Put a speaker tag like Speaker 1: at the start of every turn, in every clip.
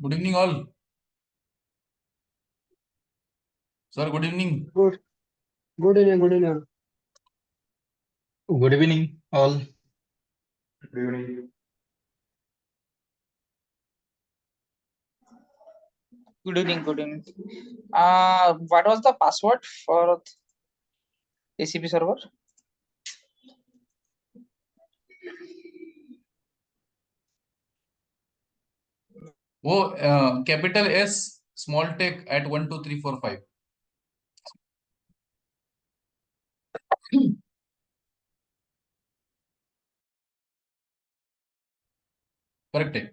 Speaker 1: Good evening, all. Sir, good evening.
Speaker 2: Good, good evening, good evening.
Speaker 3: Good evening, all.
Speaker 4: Good evening.
Speaker 5: Good evening, good evening. What was the password for ACP server?
Speaker 1: वो capital S small take at 1 2 3 4 5. Correct है.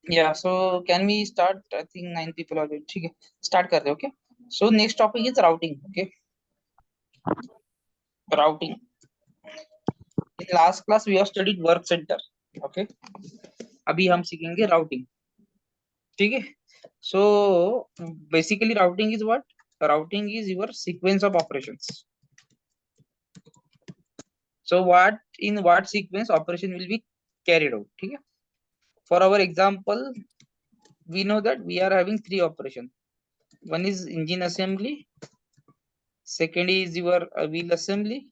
Speaker 5: Yeah, so can we start? I think 9 people are waiting. ठीक है, start करते हैं, okay? So next topic is routing, okay? Routing. In last class we have studied work center, okay? अभी हम सीखेंगे routing, ठीक है? So basically routing is what? Routing is your sequence of operations. So what sequence operation will be carried out, ठीक है? For our example, we know that we are having three operations. One is engine assembly, second is your wheel assembly,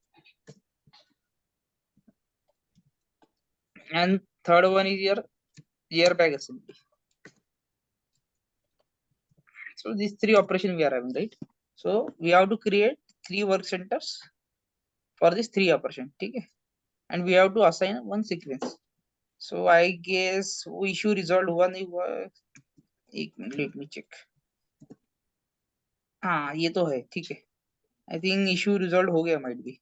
Speaker 5: and third one is your airbag assembly. So these three operations we are having, right? So we have to create three work centers for these three operations, okay? And we have to assign one sequence. So I guess issue resolved one is एक minute, let me check. हाँ, ये तो है, ठीक है. I think issue resolved हो गया might be.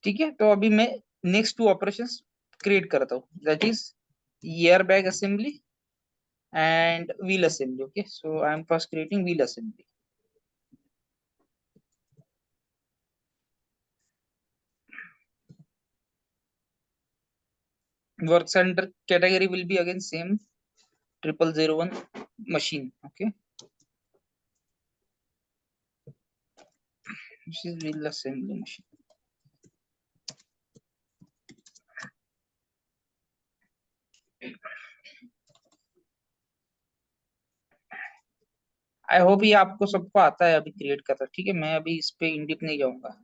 Speaker 5: ठीक है, तो अभी मैं नेक्स्ट टू ऑपरेशंस क्रिएट करता हूँ, that is air bag assembly and wheel assembly. Okay, so I am first creating wheel assembly. Work center category will be again same 0001 machine. Okay, this is wheel assembly machine. I hope ये आपको सबको आता है अभी create करता. ठीक है, मैं अभी इस पे इन डीप नहीं जाऊंगा.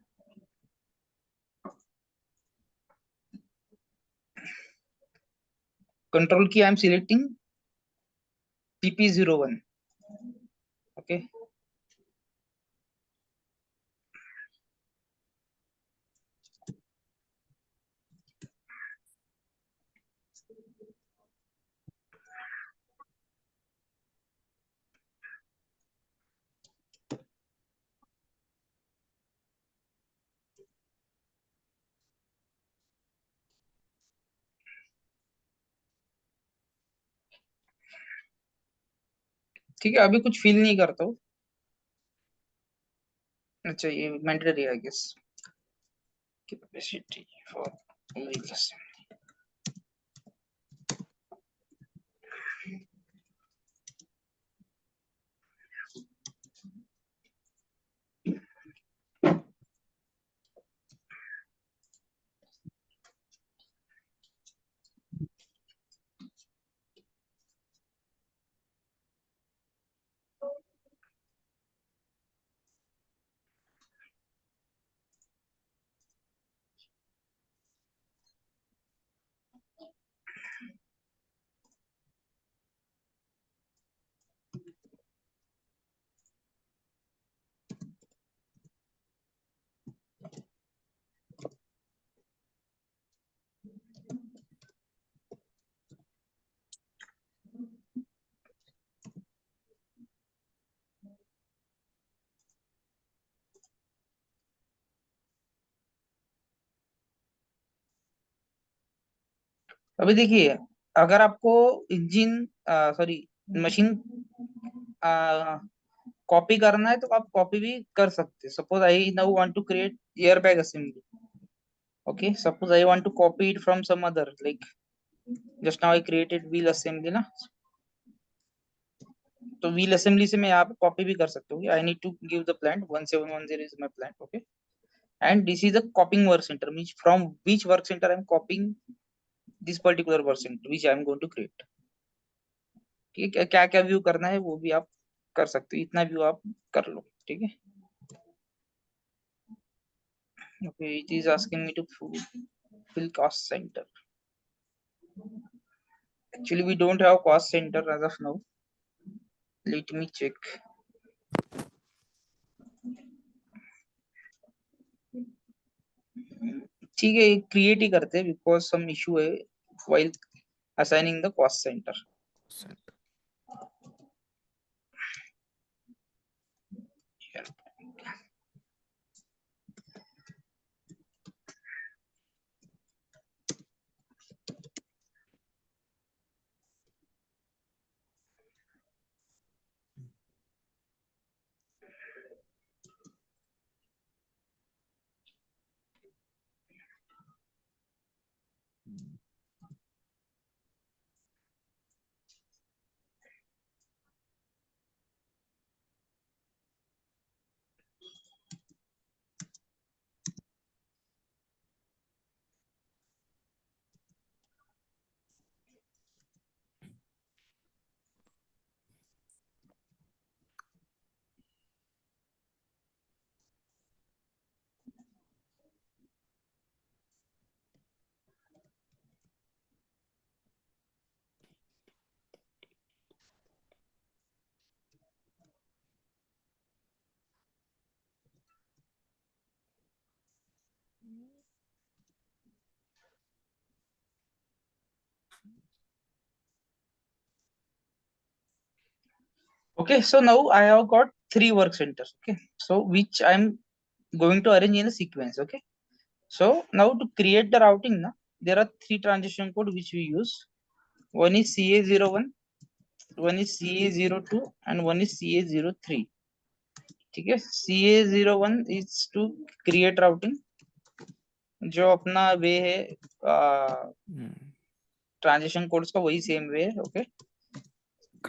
Speaker 5: कंट्रोल की I am selecting PP01. Okay, ठीक है, अभी कुछ फील नहीं करता हूँ. अच्छा, ये mandatory I guess. Capacity for wheel assembly. अभी देखिए, अगर आपको इंजन सॉरी मशीन कॉपी करना है तो आप कॉपी भी कर सकते हैं. Suppose I now want to create air bag assembly. Okay, suppose I want to copy it from some other, like just now I created wheel assembly ना, तो wheel assembly से मैं यहाँ पे copy भी कर सकता हूँ. I need to give the plant 1710 is my plant. Okay, and this is the copying work center, means from which work center I am copying this particular work center which I am going to create. ठीक है, क्या क्या view करना है वो भी आप कर सकते हो, इतना व्यू आप कर लो. ठीक है. Okay, it is asking me to fill cost center. Actually we don't have cost center as of now. Let me check. ठीक है, क्रिएट ही करते हैं बिकॉज सम इशू है while assigning the cost center. Okay, so now I have got 3 work centers. Okay, so which I'm going to arrange in a sequence. Okay, so now to create the routing na, there are 3 transition code which we use. One is CA01, one is CA02 and one is CA03. ठीक है, CA01 is to create routing, जो अपना वे है transition codes का वही same way है. Okay,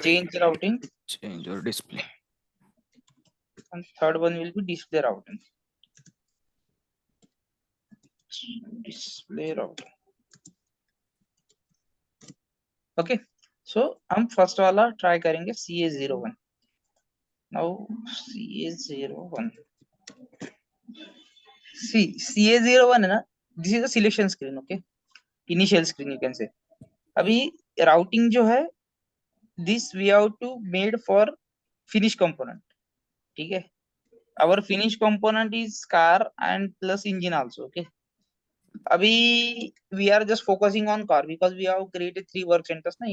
Speaker 5: change routing,
Speaker 3: change or display.
Speaker 5: and third one will be display routing. Display routing. Okay, so हम first वाला ट्राई करेंगे CA01. now CA01, CA01 है ना, this is a selection screen. Okay, initial screen you can say. अभी routing जो है this we have to made for finish component. ठीक है, our finish component is car and plus engine also. Okay, अभी we are just focusing on car because we have created 3 work centers na,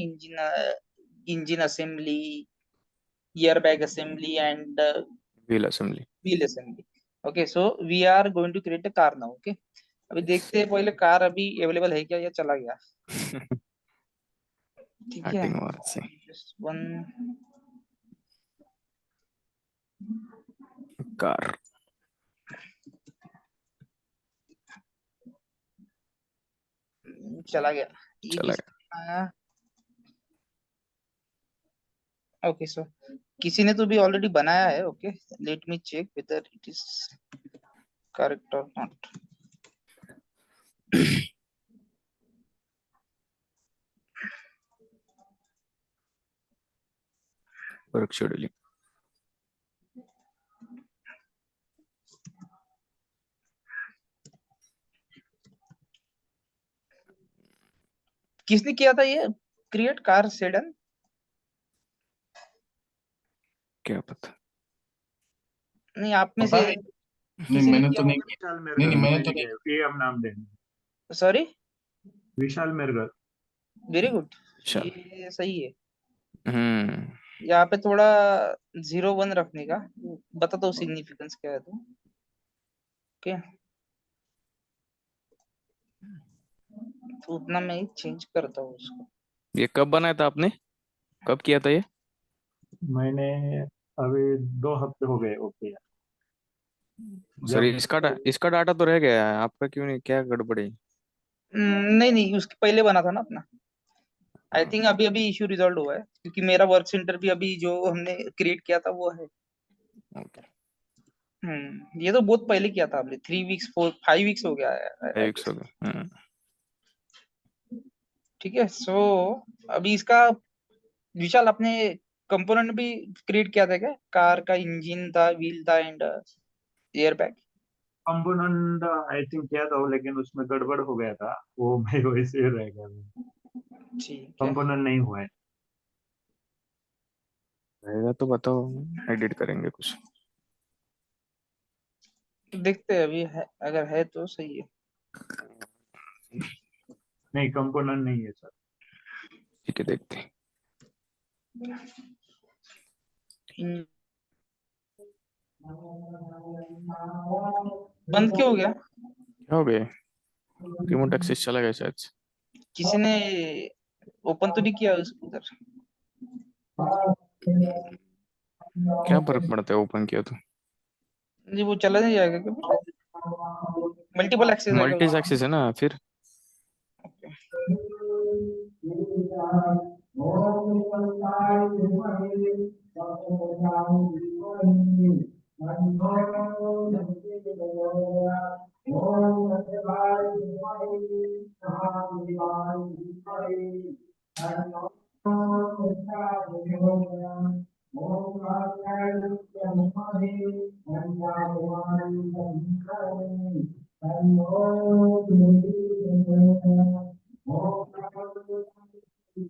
Speaker 5: engine assembly, airbag assembly and
Speaker 3: Wheel assembly.
Speaker 5: wheel assembly. Okay, so we are going to create a car now. Okay, अभी देखते हैं पहले car अभी available है क्या या चला गया. ठीक है,
Speaker 3: Starting one, see.
Speaker 5: just one
Speaker 3: Car.
Speaker 5: चला गया. ये
Speaker 3: चला
Speaker 5: किसका? ओके, सो किसी ने तो भी ऑलरेडी बनाया है. Okay, let me check whether it is correct और नॉट.
Speaker 3: Work scheduling.
Speaker 5: किसने किया था ये क्रिएट कार सेडन?
Speaker 3: क्या पता.
Speaker 5: नहीं, आप में
Speaker 1: पता
Speaker 5: से
Speaker 1: नहीं.
Speaker 5: किसी
Speaker 1: नहीं
Speaker 5: ने
Speaker 1: मैंने
Speaker 5: किया
Speaker 1: तो नहीं
Speaker 5: होगा?
Speaker 1: किया.
Speaker 4: विशाल
Speaker 1: नहीं मैंने तो
Speaker 4: मेरगर
Speaker 1: नहीं.
Speaker 4: ये हम नाम देंगे.
Speaker 5: सॉरी,
Speaker 4: विशाल मेरगर.
Speaker 5: वेरी गुड,
Speaker 3: चल.
Speaker 5: ये सही है.
Speaker 3: हम्म.
Speaker 5: यहाँ पे थोड़ा 01 रखने का, बता दो सिग्निफिकेंस क्या है तो. ओके, तो उतना मैं ही चेंज करता हूँ उसको।
Speaker 3: ये कब बनाया था आपने? कब किया था ये?
Speaker 4: मैंने अभी 2 हफ्ते हो गए ओके।
Speaker 3: सर
Speaker 4: जब
Speaker 3: इसका डाटा तो रह गया है, आपका क्यों नहीं? क्या गड़बड़ी?
Speaker 5: नहीं नहीं, उसके पहले बना था ना अपना। आई थिंक अभी अभी इशू रिजॉल्व हुआ है, क्योंकि मेरा वर्क सेंटर भी अभी जो हमने क्रिएट किया था वो है।
Speaker 3: ओके,
Speaker 5: ये तो बहुत पहले किया था हमने, 3 वीक्स 4 5 वीक्स हो गया है I
Speaker 3: 5 weeks
Speaker 5: guess।
Speaker 3: हो गए।
Speaker 5: ठीक है, सो अभी इसका विशाल आपने कंपोनेंट भी क्रिएट किया था क्या? कार का इंजन था, व्हील था and air bag.
Speaker 4: Component I think किया था वो, लेकिन उसमें गड़बड़ हो गया था वो। मैं वैसे ही रह गया।
Speaker 5: ठीक है,
Speaker 4: कंपोनेंट नहीं हुआ है।
Speaker 3: रहेगा तो बताओ, एडिट करेंगे कुछ।
Speaker 5: देखते हैं अभी है, अगर है तो सही है।
Speaker 4: नहीं, कंपोनेंट नहीं है सर।
Speaker 3: ठीक है, देखते हैं।
Speaker 5: इन- बंद क्यों हो गया?
Speaker 3: क्या हो गया? रिमोट एक्सेस चला गया शायद से।
Speaker 5: किसी ने ओपन तो नहीं किया उसको उधर?
Speaker 3: क्या फर्क पड़ता है ओपन किया तो?
Speaker 5: जी वो चला नहीं जाएगा क्या? मल्टीपल एक्सेस रहेगा
Speaker 3: मल्टी
Speaker 5: उसमें।
Speaker 3: एक्सेस है ना फिर।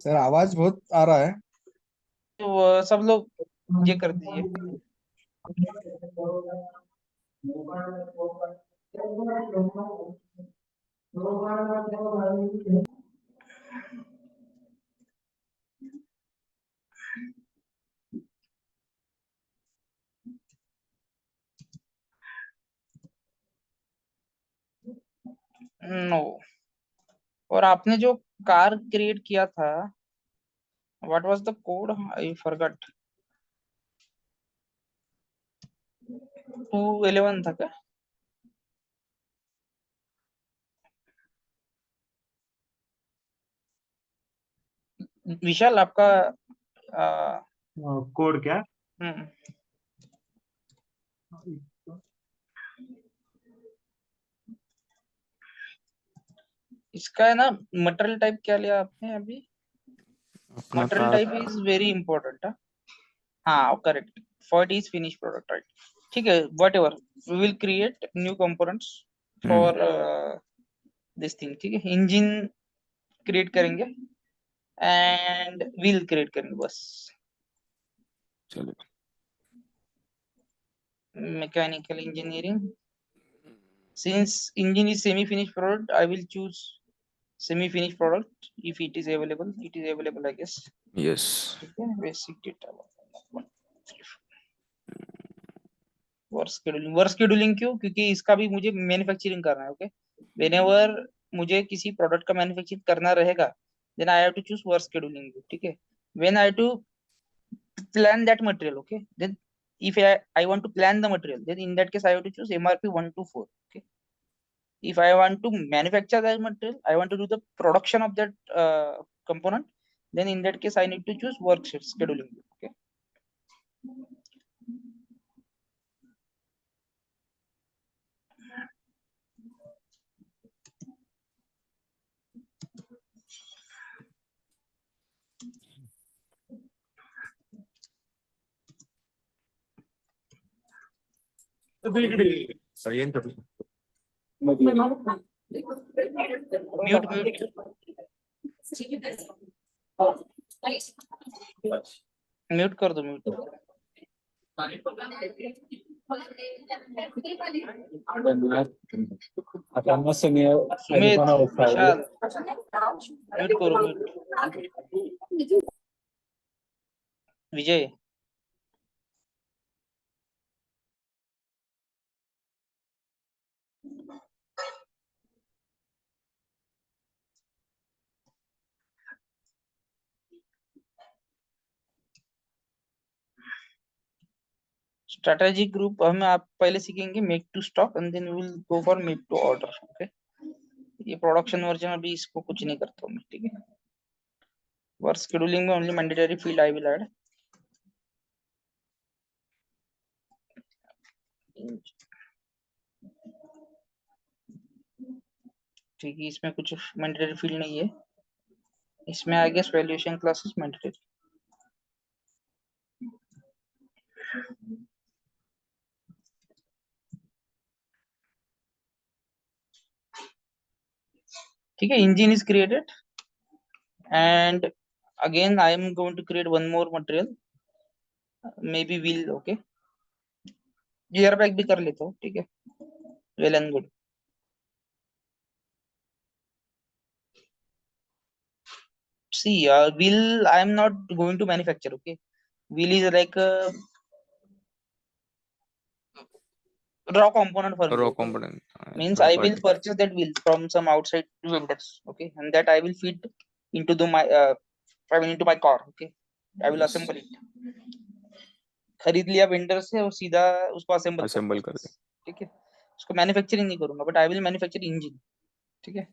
Speaker 2: सर आवाज बहुत आ रहा है।
Speaker 5: तो सब लोग ये कर दीजिए। नो, और आपने जो कार क्रिएट किया था, what was the code? I forgot. 211 था क्या? विशाल आपका आ,
Speaker 4: कोड क्या?
Speaker 5: हम्म, इसका है ना, मटेरियल टाइप क्या लिया आपने अभी?
Speaker 3: अपना
Speaker 5: material
Speaker 3: car.
Speaker 5: Type is very important. हाँ correct, for it is finish product, right. ठीक है, whatever, we will create new components for this thing. ठीक है, इंजन क्रिएट करेंगे एंड व्हील क्रिएट करेंगे बस।
Speaker 3: चलो।
Speaker 5: Mechanical engineering, since engine is semi finished product, I will choose semi finished product if it is available. It is available, I guess.
Speaker 3: Yes.
Speaker 5: ठीक है, basic data work scheduling क्यों? क्योंकि इसका भी मुझे मैन्युफैक्चरिंग करना है। ओके, वेनेवर मुझे किसी प्रोडक्ट का मैन्युफैक्चरिंग करना रहेगा, then I have to choose work scheduling. ठीक है, when I to plan that material, okay, then if I want to plan the material, then in that case I have to choose MRP 1 to 4. Okay, if I want to manufacture that material, I want to do the production of that component, then in that case I need to choose work scheduling. Okay, mute mute mute कर दो, mute। Sumit, Vishal, mute करो, म्यूट। Vijay, strategic group हम आप पहले सीखेंगे make to stock and then we will go for make to order. Okay, ये production version अभी इसको कुछ नहीं करता हूँ मैं, ठीक है। वर्क शेड्यूलिंग में only mandatory field I will add. ठीक है, इसमें कुछ मैंडेटरी फील्ड नहीं है, इसमें आ गया वैल्यूएशन क्लासेस मैंडेटरी। ठीक है, engine is created and again I am going to create one more material, maybe wheel। okay, gear bag भी कर लेता हूँ, ठीक है, well and good। see wheel I am not going to manufacture। okay, wheel is like a raw component for me।
Speaker 3: Raw
Speaker 5: okay?
Speaker 3: component.
Speaker 5: Means
Speaker 3: third
Speaker 5: I will
Speaker 3: party.
Speaker 5: purchase that wheel from some outside vendors। okay, and that I will feed into the my I mean into my car। okay, I will
Speaker 3: Yes.
Speaker 5: assemble it। खरीद लिया vendor से और सीधा उसको assemble
Speaker 3: Assemble कर दे।
Speaker 5: ठीक है, उसको मैन्युफैक्चरिंग नहीं करूंगा, but I will manufacture engine. ठीक है,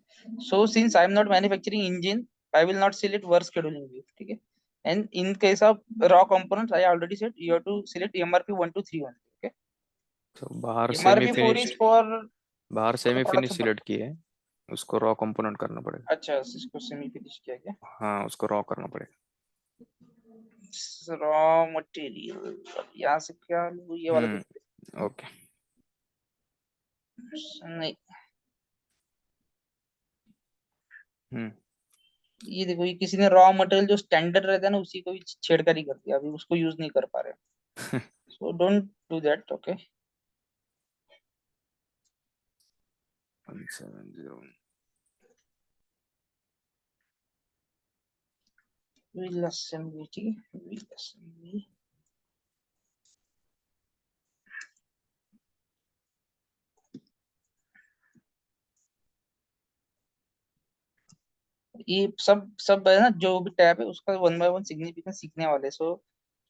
Speaker 5: so since I am not manufacturing engine I will not select work scheduling view. ठीक है, and in case of raw components I already said you have to select MRP 1 2 3 only। okay,
Speaker 3: तो बाहर semi
Speaker 5: MRP 4 is
Speaker 3: finish,
Speaker 5: for
Speaker 3: बाहर semi finish
Speaker 5: production
Speaker 3: select किए हैं, उसको raw component करना पड़ेगा।
Speaker 5: अच्छा इसको सेमी फिनिश किया क्या?
Speaker 3: हाँ, उसको रॉ करना पड़ेगा।
Speaker 5: रॉ मटेरियल यहाँ से क्या लूँ, ये वाला
Speaker 3: ओके।
Speaker 5: नहीं
Speaker 3: हम्म
Speaker 5: ये देखो, ये किसी ने रॉ मटेरियल जो स्टैंडर्ड रहता है ना उसी को भी छेड़खानी कर दिया, अभी उसको यूज नहीं कर पा रहे। So don't do that. Okay,
Speaker 3: 170
Speaker 5: wheel assembly। ठीक है, wheel assembly ये सब है ना, जो भी टैब है उसका वन बाय वन सिग्निफिकेंस सीखने वाले। सो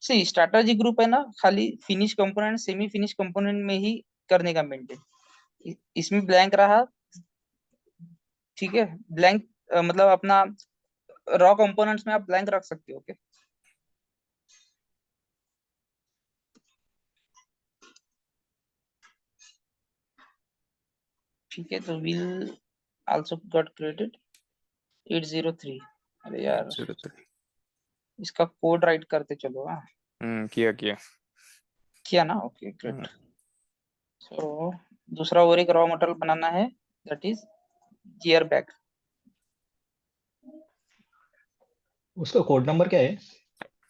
Speaker 5: सी स्ट्रैटेजी ग्रुप है ना, खाली finish component semi finish component में ही करने का मेंटेन। इसमें ब्लैंक रहा, ठीक है, ब्लैंक मतलब अपना रॉ कंपोनेंट्स में आप ब्लैंक रख सकते हो। ओके, ठीक है, तो विल आल्सो गॉट क्रिएटेड 803। अरे यार
Speaker 3: 03।
Speaker 5: इसका कोड राइट करते चलो। हाँ
Speaker 3: किया
Speaker 5: ना। Okay great. सो दूसरा और एक रॉ मटेरियल बनाना है, दैट इज गियर बैग।
Speaker 6: उसका कोड नंबर क्या है?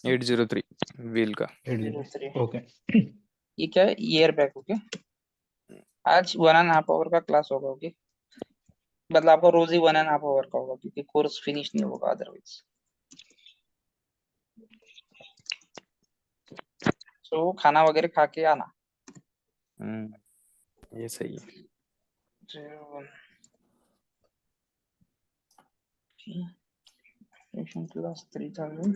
Speaker 3: 803 व्हील का।
Speaker 5: 803।
Speaker 6: ओके।
Speaker 5: ये क्या है? Year bag. ओके, आज 1.5 आवर का क्लास होगा। ओके, मतलब आपका रोज ही 1.5 आवर का होगा क्योंकि कोर्स फिनिश नहीं होगा अदरवाइज। सो खाना वगैरह खा के आना।
Speaker 3: ये सही है।
Speaker 5: क्लास 3000।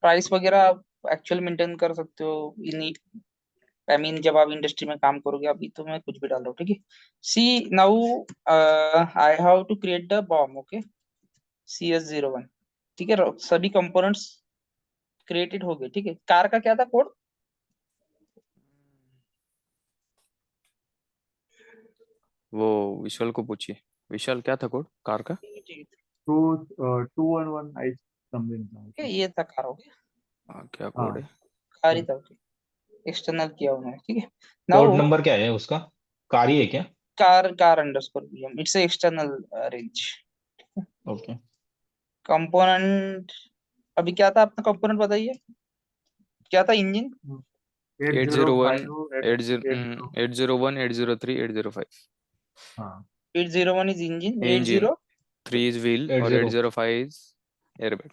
Speaker 5: प्राइस वगैरह आप एक्चुअल मेंटेन कर सकते हो इन, आई मीन जब आप इंडस्ट्री में काम करोगे। अभी तो मैं कुछ भी डाल रहा हूँ। ठीक है, see now I have to create the BOM. Okay, CS01। ठीक है, सभी कंपोनेंट्स क्रिएटेड हो गए। ठीक है, कार का क्या था कोड?
Speaker 3: वो विशाल को पूछिए। विशाल क्या था कोड कार का?
Speaker 4: 211 I something।
Speaker 5: Okay, ये था कार। हो गया,
Speaker 3: क्या कोड है?
Speaker 5: कार ही था। ओके, एक्सटर्नल किया उन्होंने। ठीक है,
Speaker 6: कोड
Speaker 5: नाउ
Speaker 6: नंबर क्या है उसका? कारी है क्या?
Speaker 5: Car underscore PM, it's external range.
Speaker 6: Okay.
Speaker 5: Component अभी क्या था अपना कंपोनेंट बताइए, क्या था? इंजन
Speaker 3: 801 801 803 805।
Speaker 4: हाँ
Speaker 5: 801 is engine,
Speaker 3: engine
Speaker 5: 80
Speaker 3: 3 is wheel और 805 is airbag।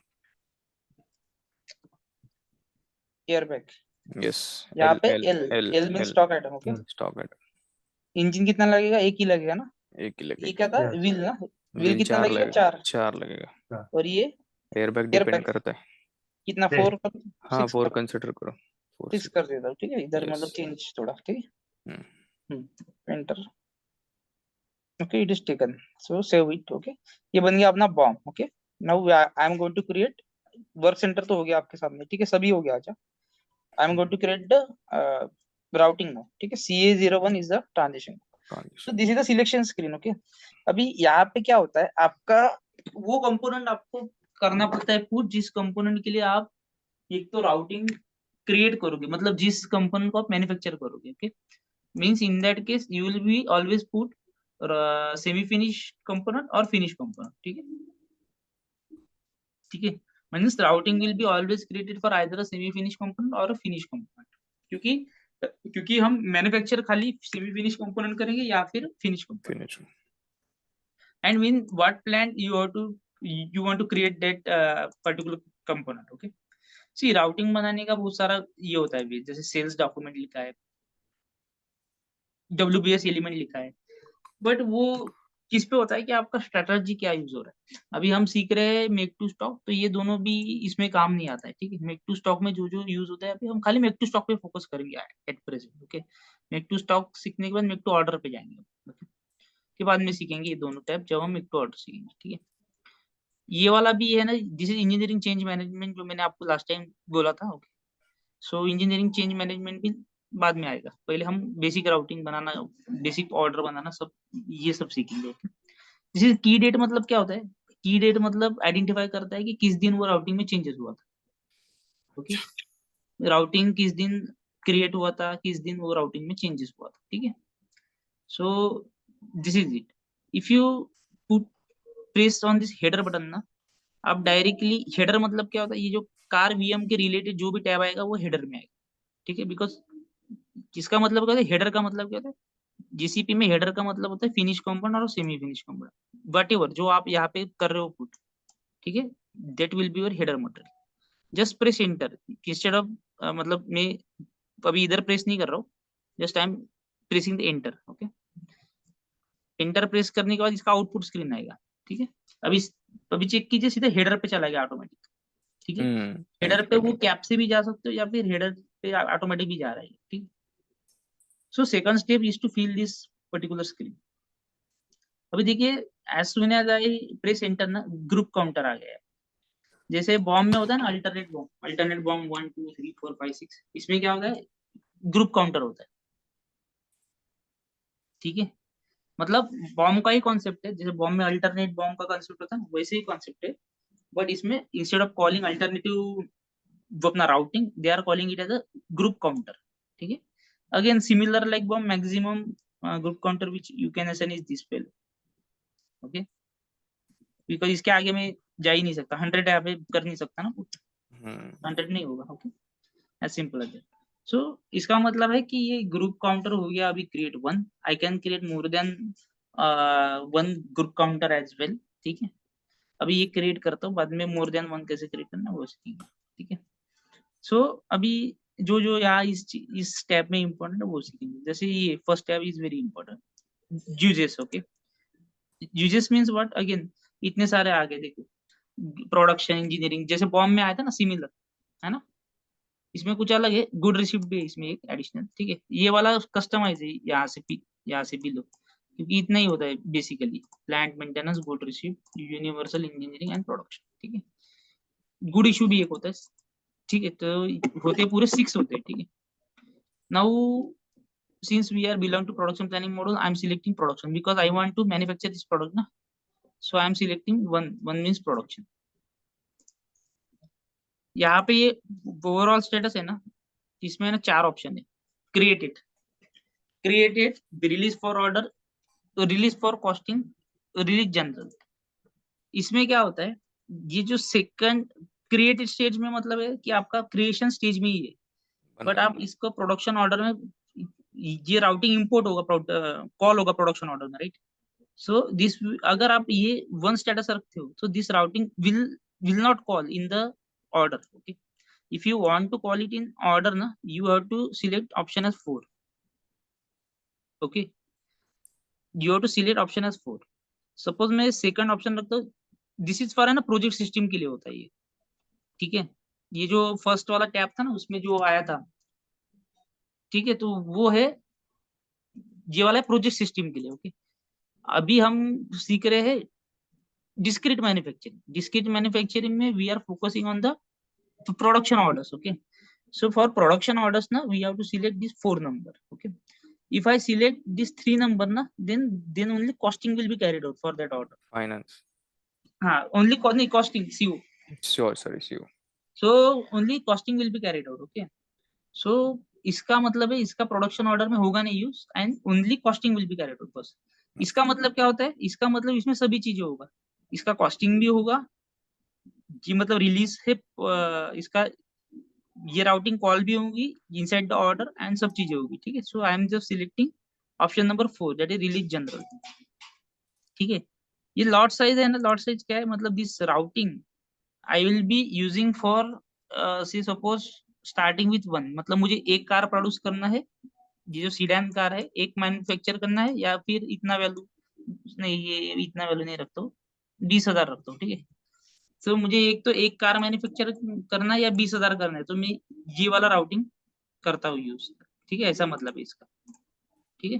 Speaker 5: एयरबैग।
Speaker 3: यस।
Speaker 5: यहाँ पे
Speaker 3: L
Speaker 5: L mean stock item. Okay,
Speaker 3: stock item.
Speaker 5: Engine कितना लगेगा? एक ही लगेगा ना?
Speaker 3: एक ही
Speaker 5: ये
Speaker 3: लगेगा।
Speaker 5: क्या था?
Speaker 4: Yes.
Speaker 5: व्हील ना, व्हील
Speaker 3: व्हील
Speaker 5: कितना
Speaker 3: 4
Speaker 5: लगेगा?
Speaker 3: लगेगा।
Speaker 5: 4।
Speaker 3: 4 लगेगा।
Speaker 5: और ये
Speaker 3: एयरबैग डिपेंड
Speaker 5: एयरबैग
Speaker 3: करता है।
Speaker 5: कितना? 4
Speaker 3: हाँ
Speaker 5: 6
Speaker 3: 4 कंसिडर करो।
Speaker 5: फिक्स कर देता हूँ, ठीक है, इधर
Speaker 3: Yes.
Speaker 5: मतलब चेंज थोड़ा, ठीक है।
Speaker 3: Hmm.
Speaker 5: Enter, okay, it is taken, so save it, okay. ये बन गया अपना BOM, okay. Now I am going to create work center, तो हो गया आपके सामने, ठीक है, सभी हो गया। अच्छा, I am going to create the routing now, ठीक है। CA01 इज द ट्रांजिशन, तो this is the selection screen, okay. अभी यहाँ पे क्या होता है, आपका वो कंपोनेंट आपको करना पड़ता है पुट जिस कंपोनेंट के लिए आप एक तो राउटिंग क्रिएट करोगे, मतलब जिस कंपोनेंट को आप मैन्युफैक्चर करोगे, okay. Means in that case you will be always put semi finish component और फिनिश कंपोनेंट, ठीक है, ठीक है। Means routing will be always created for either a semi finish component और अ फिनिश कंपोनेंट, क्योंकि हम manufacture खाली semi finish component करेंगे या फिर finish component.
Speaker 3: Finish.
Speaker 5: And in what plant you want to create that particular component, okay. See, routing बनाने का बहुत सारा ये होता है भी, जैसे सेल्स डॉक्यूमेंट लिखा है, WBS एलिमेंट लिखा है, बट वो किस पे होता है कि आपका स्ट्रेटजी क्या यूज हो रहा है। अभी हम सीख रहे हैं मेक टू स्टॉक, तो ये दोनों भी इसमें काम नहीं आता है, ठीक है। मेक टू स्टॉक में जो जो यूज होता है, अभी हम खाली मेक टू स्टॉक पे फोकस करेंगे at present, okay. Make to stock सीखने के बाद मेक टू ऑर्डर पे जाएंगे, ओके। के बाद में सीखेंगे ये दोनों टाइप जब हम मेक टू ऑर्डर सीखेंगे, ठीक है। ये वाला भी है ना, this is engineering change management, जो मैंने आपको लास्ट टाइम बोला था, ओके। सो इंजीनियरिंग चेंज मैनेजमेंट भी बाद में आएगा, पहले हम बेसिक राउटिंग बनाना, बेसिक ऑर्डर बनाना, सब ये सब सीखेंगे, ओके। दिस इज की डेट, मतलब क्या होता है, की डेट मतलब आइडेंटिफाई करता है कि किस दिन वो राउटिंग में चेंजेस हुआ था, ओके। राउटिंग किस दिन क्रिएट हुआ था, किस दिन वो राउटिंग में चेंजेस हुआ था, ठीक है। So this is it. If you put press on this header button ना, आप डायरेक्टली, हेडर मतलब क्या होता है, ये जो कार VM के रिलेटेड जो भी टैब आएगा वो हेडर में आएगा, ठीक है। बिकॉज किसका मतलब क्या होता है, हेडर का मतलब क्या होता है, GCP में हेडर का मतलब होता है फिनिश कंपोनेंट और सेमी फिनिश कंपोनेंट, वट जो आप यहाँ पे कर रहे हो पुट, ठीक है, that will be your header material. Just press enter instead of, मतलब मैं अभी इधर प्रेस नहीं कर रहा हूँ, just I am pressing the enter, okay. Enter press करने के बाद इसका आउटपुट स्क्रीन आएगा, ठीक है। अभी चेक कीजिए, सीधे हेडर पे चला गया ऑटोमेटिक, ठीक है। हेडर पे वो कैप से भी जा सकते हो या फिर हेडर पे ऑटोमेटिक भी जा रहा है, ठीक। So second step is to fill this particular screen. अभी देखिए, as soon as I press enter ना, ग्रुप काउंटर आ गया है। जैसे बॉम्ब में होता है ना अल्टरनेट बॉम्ब 1 2 3 4 5 6, इसमें क्या होता है, ग्रुप काउंटर होता है, ठीक है। मतलब बॉम्ब का ही कॉन्सेप्ट है, जैसे बॉम्ब में अल्टरनेट बॉम्ब का कॉन्सेप्ट होता है, वैसे ही कॉन्सेप्ट है, बट इसमें इंस्टेड ऑफ कॉलिंग अल्टरनेटिव वो अपना routing, they are calling it as a group counter, ठीक है। Again similar like BOM, maximum group counter which you can assign is this well, okay. Because इसके आगे में जा ही नहीं सकता, 100 यहाँ पे कर नहीं सकता ना, 100 नहीं होगा, okay, as simple as that. So इसका मतलब है कि ये ग्रुप काउंटर हो गया अभी create 1, I can create more than 1 group counter as well, ठीक है। अभी ये क्रिएट करता हूँ, बाद में मोर देन 1 कैसे क्रिएट करना वो सीखेंगे, ठीक है। सो अभी जो जो यहाँ इस स्टेप में इंपॉर्टेंट है वो सीखेंगे। जैसे ये first step is very important, uses, okay. Uses means what, again इतने सारे आगे देखो, प्रोडक्शन इंजीनियरिंग, जैसे बॉम्ब में आया था ना सिमिलर, है ना, इसमें कुछ अलग है, गुड रिसिप्ट भी है इसमें एक एडिशनल, ठीक है। ये वाला कस्टमाइज है, यहाँ से भी लो, क्योंकि इतना ही होता है basically, plant maintenance, good receipt, universal engineering and production, ठीक है। गुड इशू भी एक होता है, ठीक है। तो होते पूरे 6 होते हैं, ठीक है। Now since we are belong to production planning model, I am selecting production because I want to manufacture this product na, so I am selecting one means production। यहाँ पे ये ओवरऑल स्टेटस है ना, इसमें ना 4 ऑप्शन है, created, release for order, release for costing, release general. इसमें क्या होता है, ये जो सेकंड क्रिएटेड स्टेज में मतलब है कि आपका क्रिएशन स्टेज में ही है, बट आप इसको प्रोडक्शन ऑर्डर में, ये राउटिंग इंपोर्ट होगा, कॉल होगा प्रोडक्शन ऑर्डर में, राइट। सो दिस, अगर आप ये 1 स्टेटस रखते हो, तो this routing will not call in the order, okay. If you want to call it in order ना, you have to select option as 4, okay. You have to select option as 4। Suppose मैं second option रखता हूँ, this is for है ना project system के लिए होता है ये, ठीक है। ये जो फर्स्ट वाला टैब था ना, उसमें जो आया था ठीक है, तो वो है ये वाला प्रोजेक्ट सिस्टम के लिए। ओके, अभी हम सीख रहे हैं डिस्क्रीट मैन्युफैक्चरिंग। डिस्क्रीट मैन्युफैक्चरिंग में we are focusing on the production orders. Okay, so for production orders now we have to select this 4 number. Okay, if I select this 3 number na, then only costing will be carried out for that order.
Speaker 3: Finance
Speaker 5: Only costing CO.
Speaker 3: Sure sorry C
Speaker 5: So only costing will be carried out. Okay, so इसका मतलब है इसका production order में होगा नहीं use, and only costing will be carried out बस। इसका मतलब क्या होता है? इसका मतलब इसमें सभी चीजें होगा, इसका कॉस्टिंग भी होगा, जी मतलब रिलीज है इसका, ये राउटिंग कॉल भी होगी इनसाइड द ऑर्डर एंड सब चीजें होगी। ठीक है, so I am just selecting option number 4 that is release general. ठीक है, ये लॉट साइज है ना, लॉट साइज क्या है मतलब this routing I will be using for see suppose starting with 1, मतलब मुझे एक कार प्रोड्यूस करना है, ये जो सीडैन कार है एक मैन्युफैक्चर करना है, या फिर इतना वैल्यू नहीं, ये इतना वैल्यू नहीं रखता हूँ, 20,000 रखता हूँ। ठीक है, तो मुझे एक तो एक कार मैन्युफैक्चर करना है या 20,000 करना है, तो मैं ये वाला राउटिंग करता हूँ यूज। ठीक है, ऐसा मतलब है इसका। ठीक है,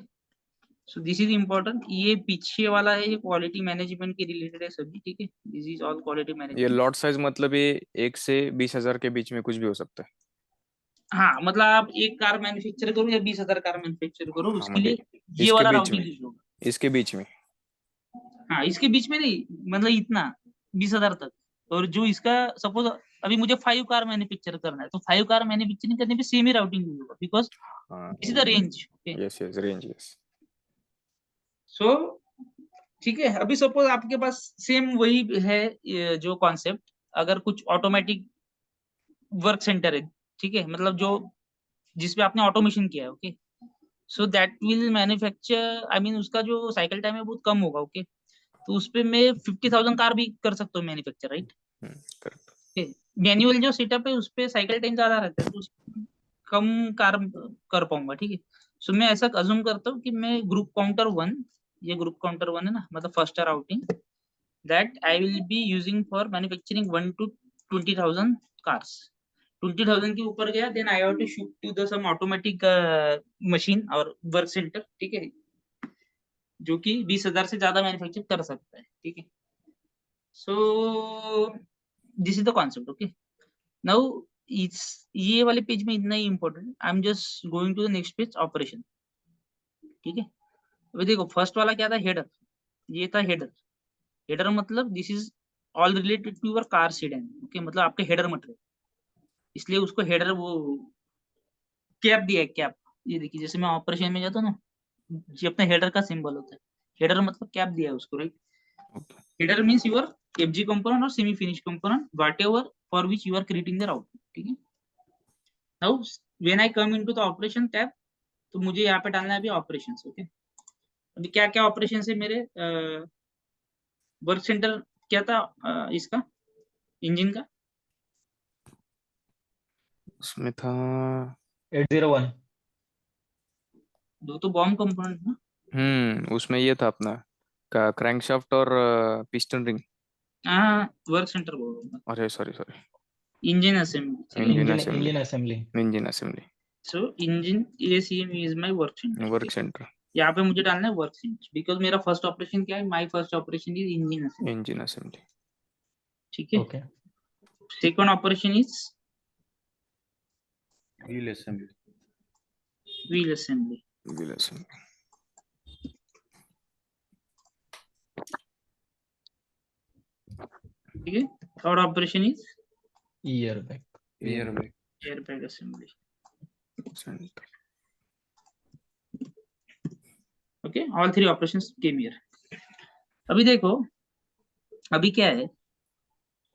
Speaker 5: सो दिस इज इम्पोर्टेंट। ये पीछे वाला है, ये क्वालिटी मैनेजमेंट के रिलेटेड है सभी। ठीक है, दिस इज ऑल क्वालिटी
Speaker 3: ये
Speaker 5: मैनेजमेंट।
Speaker 3: लॉट साइज मतलब ये 1 से 20,000 के बीच में कुछ भी हो सकता है।
Speaker 5: हाँ, मतलब आप एक कार मैन्युफैक्चर करो या 20,000 कार मैन्युफैक्चर करो,
Speaker 3: हाँ,
Speaker 5: उसके
Speaker 3: मतलब
Speaker 5: लिए ये
Speaker 3: इसके
Speaker 5: वाला
Speaker 3: बीच
Speaker 5: राउटिंग
Speaker 3: में
Speaker 5: यूज होगा।
Speaker 3: इसके बीच में
Speaker 5: हाँ, इसके बीच में नहीं, मतलब इतना 20,000 तक। और जो इसका सपोज अभी मुझे 5 कार मैन्युफैक्चर करना है, तो 5 कार मैन्युफैक्चरिंग करने पे सेम ही राउटिंग यूज होगा, बिकॉज
Speaker 3: हाँ
Speaker 5: this is the range.
Speaker 3: Yes yes range yes
Speaker 5: so ठीक है, अभी सपोज आपके पास सेम वही है ये जो कॉन्सेप्ट, अगर कुछ ऑटोमेटिक वर्क सेंटर है, ठीक है, मतलब जो जिसपे आपने ऑटोमेशन किया है। Okay, so that will manufacture, I mean उसका जो साइकिल टाइम है बहुत कम होगा। ओके, तो उसपे मैं 50,000 कार भी कर सकता हूँ मैन्युफैक्चर, राइट।
Speaker 3: करेक्ट
Speaker 5: मैनुअल जो सेटअप है उसपे साइकिल टाइम ज्यादा रहता है, तो उसपे कम कार कर पाऊंगा। ठीक है, सो मैं ऐसा अज्यूम करता हूँ कि मैं ग्रुप काउंटर 1, ये ग्रुप काउंटर 1 है ना, मतलब first routing that I will be using for manufacturing 1 to 20,000 cars. 20,000 के ऊपर गया, then I have to shift to the some automatic machine और work center। ठीक है, जो कि 20,000 से ज्यादा मैन्युफैक्चर कर सकता है। ठीक है, so this is the concept. Okay, now it's ये वाले पेज में इतना ही important, I am just going to the next page, operation. ठीक है, अभी देखो फर्स्ट वाला क्या था, हेडर, ये था हेडर। हेडर मतलब this is all related to your car sedan. Okay, मतलब आपके हेडर मटेरियल, इसलिए उसको हेडर वो कैप दिया है, कैप। ये देखिए जैसे मैं ऑपरेशन में जाता हूँ ना, ये अपने हेडर का सिंबल होता है, हेडर मतलब कैप दिया है उसको, right. Header means your FG component और semi finish component whatever for which you are creating the output. ठीक है, now when I come into the operation tab, तो मुझे यहाँ पे डालना है अभी ऑपरेशंस। ओके, अभी क्या क्या ऑपरेशन है मेरे वर्क सेंटर, क्या था इसका इंजन का,
Speaker 3: उसमें था
Speaker 6: 801
Speaker 5: दो तो बॉम्ब कंपोनेंट ना।
Speaker 3: उसमें ये था अपना का क्रैंकशाफ्ट और पिस्टन रिंग
Speaker 5: हाँ, वर्क सेंटर बोल रहा हूँ,
Speaker 3: अरे sorry
Speaker 5: engine assembly.
Speaker 3: Engine
Speaker 6: engine
Speaker 3: assembly
Speaker 6: engine assembly
Speaker 3: engine assembly
Speaker 5: so engine ACM is my work center.
Speaker 3: Work centre
Speaker 5: यहाँ पे मुझे डालना है वर्क सेंटर, बिकॉज मेरा फर्स्ट ऑपरेशन क्या है, my first operation is engine assembly.
Speaker 3: Engine assembly
Speaker 5: ठीक है,
Speaker 6: okay
Speaker 5: second operation is
Speaker 1: Wheel assembly.
Speaker 5: Wheel assembly.
Speaker 3: Wheel assembly
Speaker 5: ठीक है, third operation is
Speaker 6: year back
Speaker 1: Air brake.
Speaker 5: Air bag assembly.
Speaker 3: Centre
Speaker 5: okay, all 3 operations came here. अभी देखो, अभी क्या है,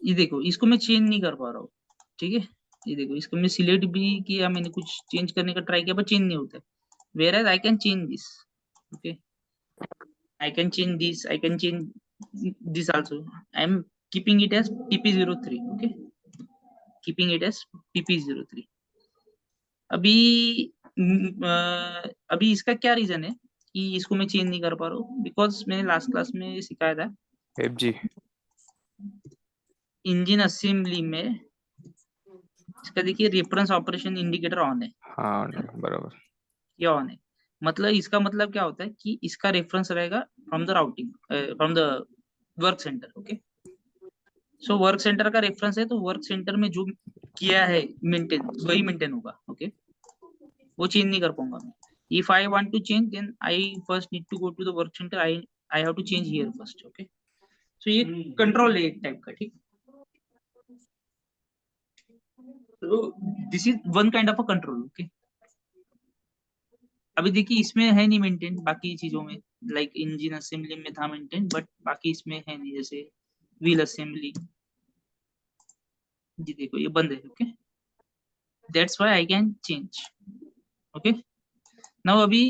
Speaker 5: ये देखो इसको मैं चेंज नहीं कर पा रहा हूँ। ठीक है, ये देखो इसको मैं सिलेक्ट भी किया, मैंने कुछ चेंज करने का ट्राई किया, पर चेंज नहीं होता है। whereas I can change this. Okay, I can change this, I can change this also. I am keeping it as pp03. Okay, keeping it as pp03. अभी अभी इसका क्या रीजन है कि इसको मैं चेंज नहीं कर पा रहा हूँ, बिकॉज मैंने लास्ट क्लास में सिखाया था
Speaker 3: एफजी
Speaker 5: इंजन असेंबली में इसका देखिए रेफरेंस ऑपरेशन इंडिकेटर ऑन है,
Speaker 3: हाँ बराबर।
Speaker 5: ये ऑन है, मतलब इसका मतलब क्या होता है कि इसका रेफरेंस रहेगा from the routing, from the work centre. Okay, so work centre का रेफरेंस है तो वर्क सेंटर में जो किया है मेंटेन वही मेंटेन होगा। ओके, वो चेंज नहीं कर पाऊंगा मैं। If I want to change then I first need to go to the work center, I have to change here first. Okay, so ये कंट्रोल है एक टाइप का, ठीक। तो this is one kind of a control. Okay, अभी देखिए इसमें है नहीं मेंटेन, बाकी चीजों में लाइक इंजन असेंबली में था मेंटेन, बट बाकी इसमें है नहीं, जैसे व्हील असेंबली, जी देखो ये बंद है। Okay, that's why I can change. Okay, now अभी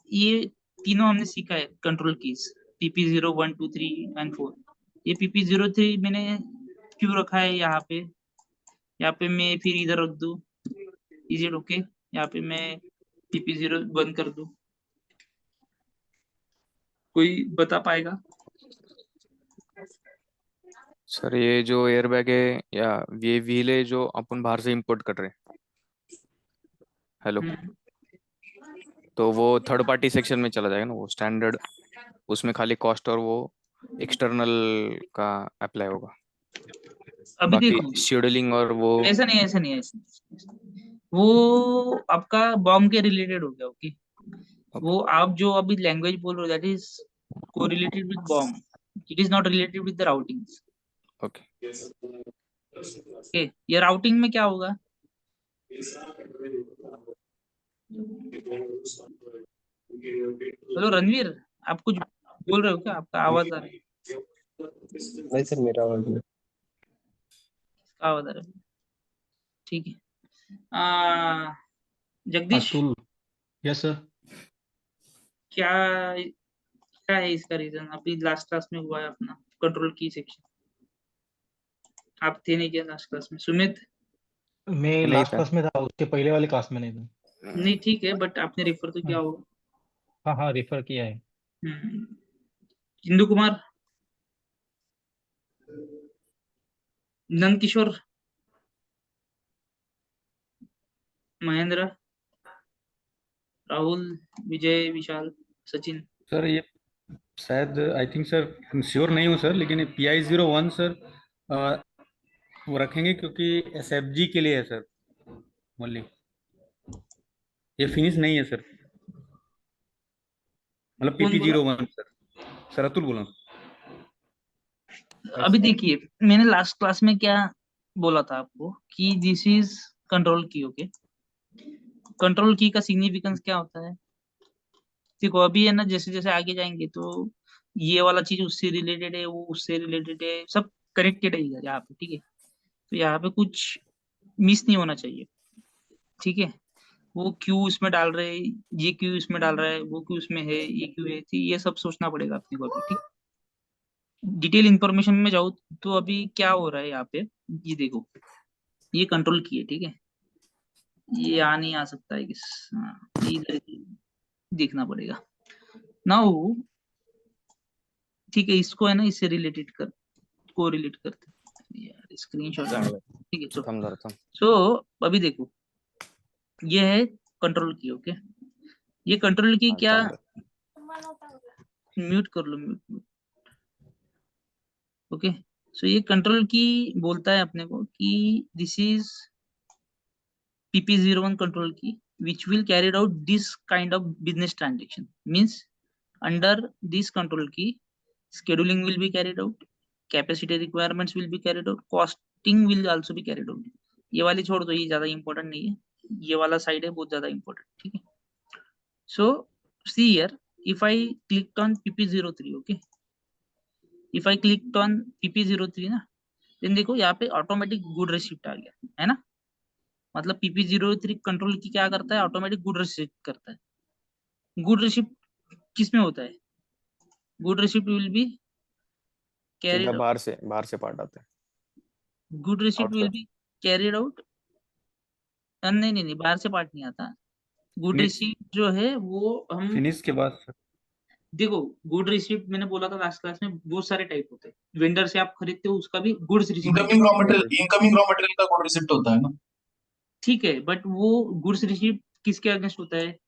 Speaker 5: ये तीनों हमने सीखा है कंट्रोल कीज, PP0 1 2 3 एंड 4। ये PP03 मैंने क्यों रखा है यहाँ पे मैं फिर इधर रख दूं, इज इट ओके? यहाँ पे मैं PP0 बंद कर दूं, कोई बता पाएगा?
Speaker 3: सर ये जो एयरबैग है या ये व्हील है जो अपन बाहर से इंपोर्ट कर रहे हैं, हेलो, तो वो थर्ड पार्टी सेक्शन में चला जाएगा ना, वो स्टैंडर्ड, उसमें खाली कॉस्ट और वो एक्सटर्नल का अप्लाई होगा,
Speaker 5: अभी
Speaker 3: बाकी
Speaker 5: देखो
Speaker 3: शेड्यूलिंग और वो
Speaker 5: ऐसा नहीं, ऐसा नहीं, ऐसा नहीं। वो आपका बॉम्ब के रिलेटेड हो गया। ओके, वो आप जो अभी लैंग्वेज बोल रहे हो that is correlated with bomb, it is not related with the routing.
Speaker 3: Okay.
Speaker 5: Okay, ये राउटिंग में क्या होगा? हेलो रणवीर, आप कुछ बोल रहे हो क्या? आपका आवाज आ रहा है,
Speaker 2: नहीं सर, मेरा आवाज नहीं।
Speaker 5: इसका आवाज आ रहा है, ठीक है। Jagdish,
Speaker 6: Atul, yes sir.
Speaker 5: क्या क्या है इसका रीजन? अभी लास्ट क्लास में हुआ है अपना कंट्रोल की सेक्शन, आप थे नहीं क्या लास्ट क्लास में? सुमित
Speaker 6: मैं
Speaker 3: नहीं
Speaker 6: लास्ट
Speaker 3: था।
Speaker 6: क्लास में था, उसके पहले वाले क्लास में नहीं था।
Speaker 5: नहीं, ठीक है, बट आपने रेफर तो किया
Speaker 6: हाँ
Speaker 5: होगा।
Speaker 6: हाँ हाँ, रेफर किया है।
Speaker 5: हम्म, इंदु कुमार, नंद किशोर, महेंद्र, राहुल, विजय, विशाल, सचिन।
Speaker 7: सर ये शायद आई थिंक सर श्योर नहीं हूँ सर, लेकिन PI01 सर वो रखेंगे क्योंकि SFG के लिए है सर ओनली, ये फिनिश नहीं है सर, मतलब
Speaker 5: कौन बोला?
Speaker 7: PP01 सर अतुल बोला।
Speaker 5: अभी देखिए मैंने लास्ट क्लास में क्या बोला था आपको कि दिस इज कंट्रोल की। ओके, कंट्रोल की का सिग्निफिकेंस क्या होता है? देखो अभी है ना, जैसे जैसे आगे जाएंगे तो ये वाला चीज उससे रिलेटेड है, वो उससे रिलेटेड है, सब कनेक्टेड है इधर यहाँ पे, ठीक है। तो यहाँ पे कुछ मिस नहीं होना चाहिए, ठीक है। वो क्यों इसमें डाल रहे हैं, ये क्यों इसमें डाल रहा है, वो क्यों इसमें है, ये क्यों है, तो ये सब सोचना पड़ेगा अपने को अभी, ठीक। डिटेल इंफॉर्मेशन में जाओ तो अभी क्या हो रहा है यहाँ पे, ये देखो, ये कंट्रोल की है, ठीक है। ये आ नहीं आ सकता है किस, हाँ, ये इधर देखना पड़ेगा नाउ, ठीक है। इसको है ना इससे रिलेटेड कर, को रिलेट करते हैं। यार स्क्रीनशॉट, ठीक है। सो
Speaker 3: थम जरा थम।
Speaker 5: सो अभी देखो ये है कंट्रोल की। ओके, ये कंट्रोल की
Speaker 3: हाँ,
Speaker 5: क्या,
Speaker 3: थम।
Speaker 5: म्यूट कर लो, म्यूट। ओके, सो ये कंट्रोल की बोलता है अपने को कि this is PP01 control key which will carry out this kind of business transaction, means under this control key scheduling will be carried out, capacity requirements will be carried out, costing will also be carried out। ये वाली छोड़ दो, ये ज्यादा important नहीं है, ये वाला साइड है बहुत ज्यादा इंपॉर्टेंट, ठीक है। सो see here, if I clicked on PP03, okay, if I clicked on PP03 ना, then देखो यहाँ पे ऑटोमेटिक गुड रिसिप्ट आ गया है ना। मतलब PP03 कंट्रोल की क्या करता है, ऑटोमेटिक गुड रिसिप्ट करता है। गुड रिसिप्ट किस में होता है? गुड रिसिप्ट विल बी
Speaker 3: सीधा
Speaker 5: कैरिड,
Speaker 3: बाहर से पार्ट आते हैं,
Speaker 5: good receipt will
Speaker 3: output.
Speaker 5: Be carried out. नहीं नहीं नहीं, बाहर से पार्ट नहीं आता। गुड रिसिप्ट जो है वो हम
Speaker 7: फिनिश के बाद सर।
Speaker 5: देखो, गुड रिसिप्ट मैंने बोला था लास्ट क्लास में बहुत सारे टाइप होते हैं। वेंडर से आप खरीदते हो उसका भी goods receipt,
Speaker 1: incoming raw material का गुड रिसिप्ट होता है ना।
Speaker 5: ठीक है, बट वो गुड्स रिसीव्ड किसके अगेंस्ट होता है?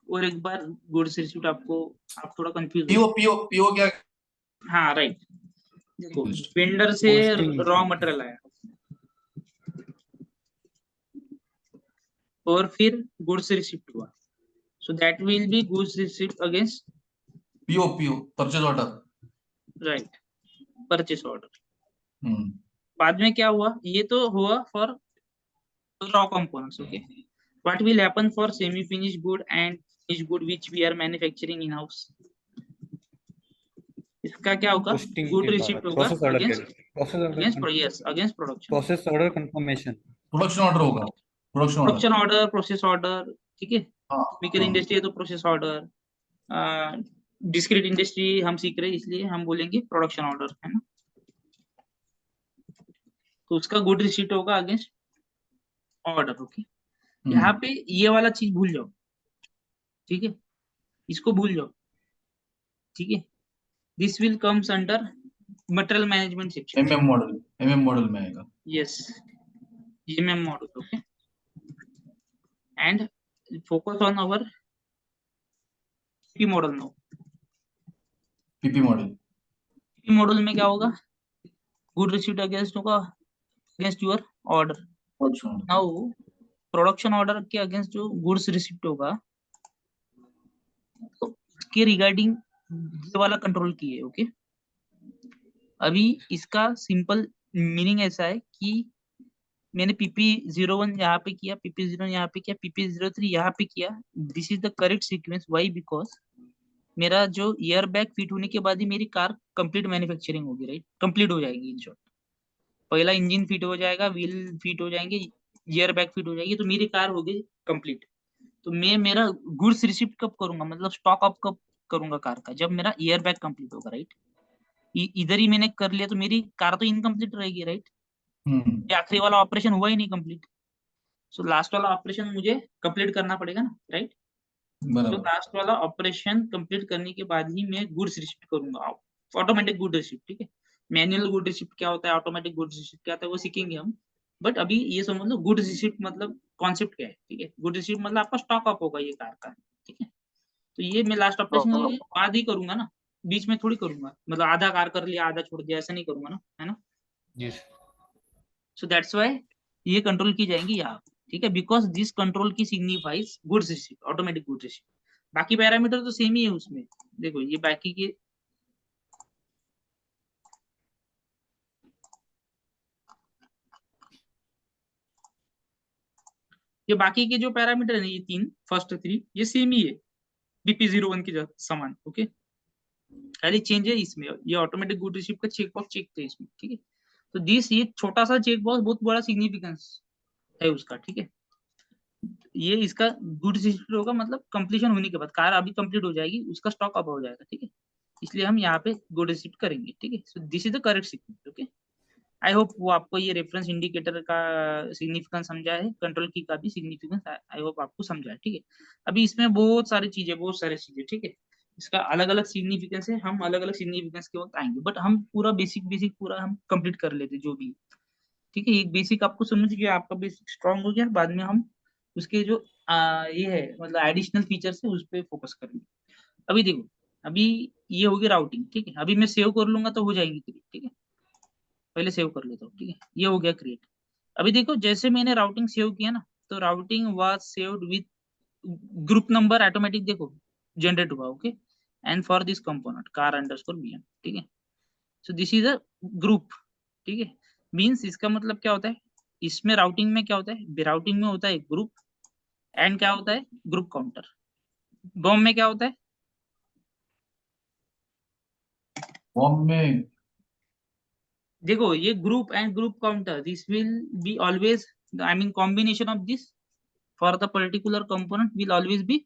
Speaker 5: और एक बार गुड्स रिसीव्ड आपको, आप थोड़ा कंफ्यूज
Speaker 1: पीओ पीओ पीओ क्या?
Speaker 5: हाँ राइट। देखो वेंडर से
Speaker 7: Posting.
Speaker 5: रॉ मटेरियल आया और फिर गुड्स रिसीव्ड हुआ, so that will be goods received against
Speaker 1: PO purchase order.
Speaker 5: Right, purchase order.
Speaker 1: Hmm
Speaker 5: बाद में क्या हुआ? ये तो हुआ for raw components. Okay, what will happen for semi finished good and finished good which we are manufacturing in house? इसका क्या होगा?
Speaker 7: Posting
Speaker 5: गुड
Speaker 7: के
Speaker 5: रिसीव्ड
Speaker 7: बाद
Speaker 5: होगा
Speaker 7: process order
Speaker 5: अगेंस्ट
Speaker 7: के process
Speaker 5: yes against production,
Speaker 7: process order confirmation.
Speaker 1: Production order होगा, production order.
Speaker 5: Production order, process order, ठीक है।
Speaker 1: हाँ
Speaker 5: केमिकल इंडस्ट्री है तो प्रोसेस ऑर्डर, डिस्क्रीट इंडस्ट्री हम सीख रहे हैं इसलिए हम बोलेंगे प्रोडक्शन ऑर्डर, है ना। तो उसका गुड रिसीव्ड होगा अगेंस्ट ऑर्डर। ओके, यहाँ पे ये वाला चीज भूल जाओ, ठीक है, इसको भूल जाओ, ठीक है। This will comes under material management section.
Speaker 1: MM model में आएगा।
Speaker 5: Yes, MM model. Okay, and focus on our P model now.
Speaker 1: PP model.
Speaker 5: P model में क्या होगा? गुड रिसीव्ड अगेंस्ट होगा against your order. Now production order के against जो goods received होगा तो उसके रिगार्डिंग ये वाला कंट्रोल की है। ओके, अभी इसका सिंपल मीनिंग ऐसा है कि मैंने PP01 यहाँ पे किया, PP01 यहाँ पे किया, PP03 यहाँ पे किया। This is the correct sequence. Why? Because मेरा जो एयर बैग फिट होने के बाद ही मेरी कार कंप्लीट मैन्युफैक्चरिंग होगी, राइट, कंप्लीट हो जाएगी। इन शॉर्ट, पहला इंजन फिट हो जाएगा, व्हील फिट हो जाएंगे, एयर बैग फिट हो जाएगी, तो मेरी कार होगी कंप्लीट। तो मैं मेरा गुड्स रिसीव कब करूंगा, मतलब स्टॉक अप कब करूंगा कार का? जब मेरा एयर बैग कंप्लीट होगा, राइट। इधर ही मैंने कर लिया तो मेरी कार तो इनकम्प्लीट रहेगी, राइट। ये आखिरी वाला ऑपरेशन हुआ ही नहीं कंप्लीट, सो लास्ट वाला ऑपरेशन मुझे कंप्लीट करना पड़ेगा ना, राइट। तो लास्ट वाला ऑपरेशन कंप्लीट करने के बाद ही मैं गुड्स रिसीव करूंगा, ऑटोमेटिक गुड रिसीव, ठीक है। मैनुअल गुड रिसीव क्या होता है, ऑटोमेटिक गुड रिसीव क्या होता है, वो सीखेंगे हम। बट अभी ये समझ लो गुड रिसीव मतलब कॉन्सेप्ट क्या है, ठीक है। गुड रिसीव मतलब आपका स्टॉक अप होगा ये कार का, ठीक है। तो ये मैं लास्ट ऑपरेशन के बाद ही करूंगा ना, बीच में थोड़ी करूंगा, मतलब आधा कार कर लिया आधा छोड़ दिया, ऐसा नहीं करूंगा ना, है ना।
Speaker 7: Yes.
Speaker 5: सो दैट्स व्हाई ये कंट्रोल की जाएंगी यहाँ, ठीक है। बिकॉज दिस कंट्रोल की signifies goods receive, automatic good receive. बाकी पैरामीटर तो सेम ही है उसमें। देखो ये बाकी के जो पैरामीटर है ना, ये तीन फर्स्ट थ्री ये सेम ही है BP01 के समान। ओके, खाली चेंज है इसमें, ये ऑटोमेटिक गुड रिसीव का चेक बॉक्स चेक थे इसमें, ठीक है। तो दिस ये छोटा सा चेक बॉक्स बहुत बड़ा सिग्निफिकेंस है उसका, ठीक है। ये इसका गुड रिसीव होगा मतलब कंप्लीशन होने के बाद कार अभी कंप्लीट हो जाएगी, उसका स्टॉक अप हो जाएगा, ठीक है। इसलिए हम यहाँ पे गुड रिसीव करेंगे, ठीक है। So this is the correct sequence. Okay, I hope वो आपको ये रेफरेंस इंडिकेटर का सिग्निफिकेंस समझा है, कंट्रोल की का भी सिग्निफिकेंस आई होप आपको समझा है, ठीक है। अभी इसमें बहुत सारी चीजें, ठीक है। इसका अलग अलग सिग्निफिकेंस है, हम अलग अलग सिग्निफिकेंस के वक्त आएंगे, बट हम पूरा बेसिक पूरा हम कंप्लीट कर लेते जो भी, ठीक है। एक बेसिक आपको समझ गया, आपका बेसिक स्ट्रांग हो गया, बाद में हम उसके जो ये है मतलब एडिशनल फीचर्स है उस पर फोकस करेंगे। अभी देखो, अभी ये होगी राउटिंग, ठीक है। अभी मैं सेव कर लूंगा तो हो जाएगी क्रिएट, ठीक है। पहले सेव कर लेता हूँ, ठीक है। ये हो गया क्रिएट। अभी देखो जैसे मैंने राउटिंग सेव किया ना, तो routing was saved with group number automatic, देखो जनरेट हुआ। Okay, and for this component car_vm, ठीक है। So this is a group, ठीक है। मींस इसका मतलब क्या होता है, इसमें राउटिंग में क्या होता है, राउटिंग में होता है ग्रुप, एंड क्या होता है ग्रुप काउंटर। बॉम में क्या होता है,
Speaker 1: बॉम में
Speaker 5: देखो ये group and group counter, this will be always, I mean combination of this for the particular component will always be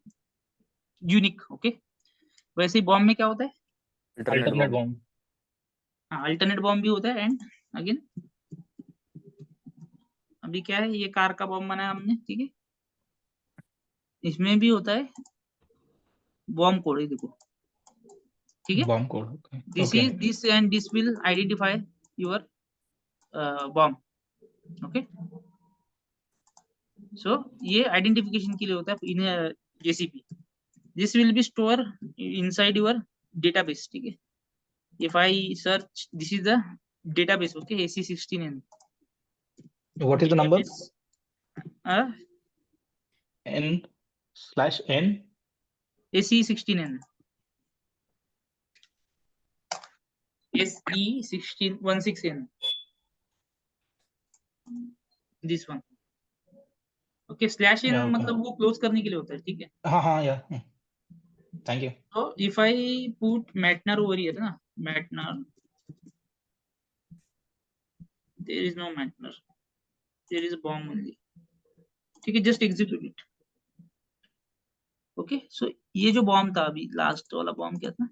Speaker 5: unique. Okay, वैसे ही बॉम में क्या होता है,
Speaker 6: अल्टरनेट बॉम्ब।
Speaker 5: हाँ अल्टरनेट बॉम्ब भी होता है। एंड अगेन अभी क्या है, ये कार का बॉम्ब बनाया हमने, ठीक है। इसमें भी होता है बॉम्ब कोड, देखो, ठीक है।
Speaker 6: BOM code. Okay
Speaker 5: this
Speaker 6: okay
Speaker 5: is this and this will identify your BOM. Okay, so ये आइडेंटिफिकेशन के लिए होता है in JCP. This will be store inside your database. ठीक है. If I search, this is the database, okay, AC16N.
Speaker 6: What is the number?
Speaker 5: Database,
Speaker 6: N/N.
Speaker 5: AC16N. SE1616N. This one. Okay, /n
Speaker 6: Yeah, okay.
Speaker 5: मतलब वो close करने के लिए होता है. ठीक है.
Speaker 6: हाँ, yeah. Thank you.
Speaker 5: So if I put Matner over here, ना, Matner, there is no Matner. There is a bomb only. ठीक है, just execute it. Okay, so ये जो बॉम्ब था अभी लास्ट वाला बॉम्ब क्या था?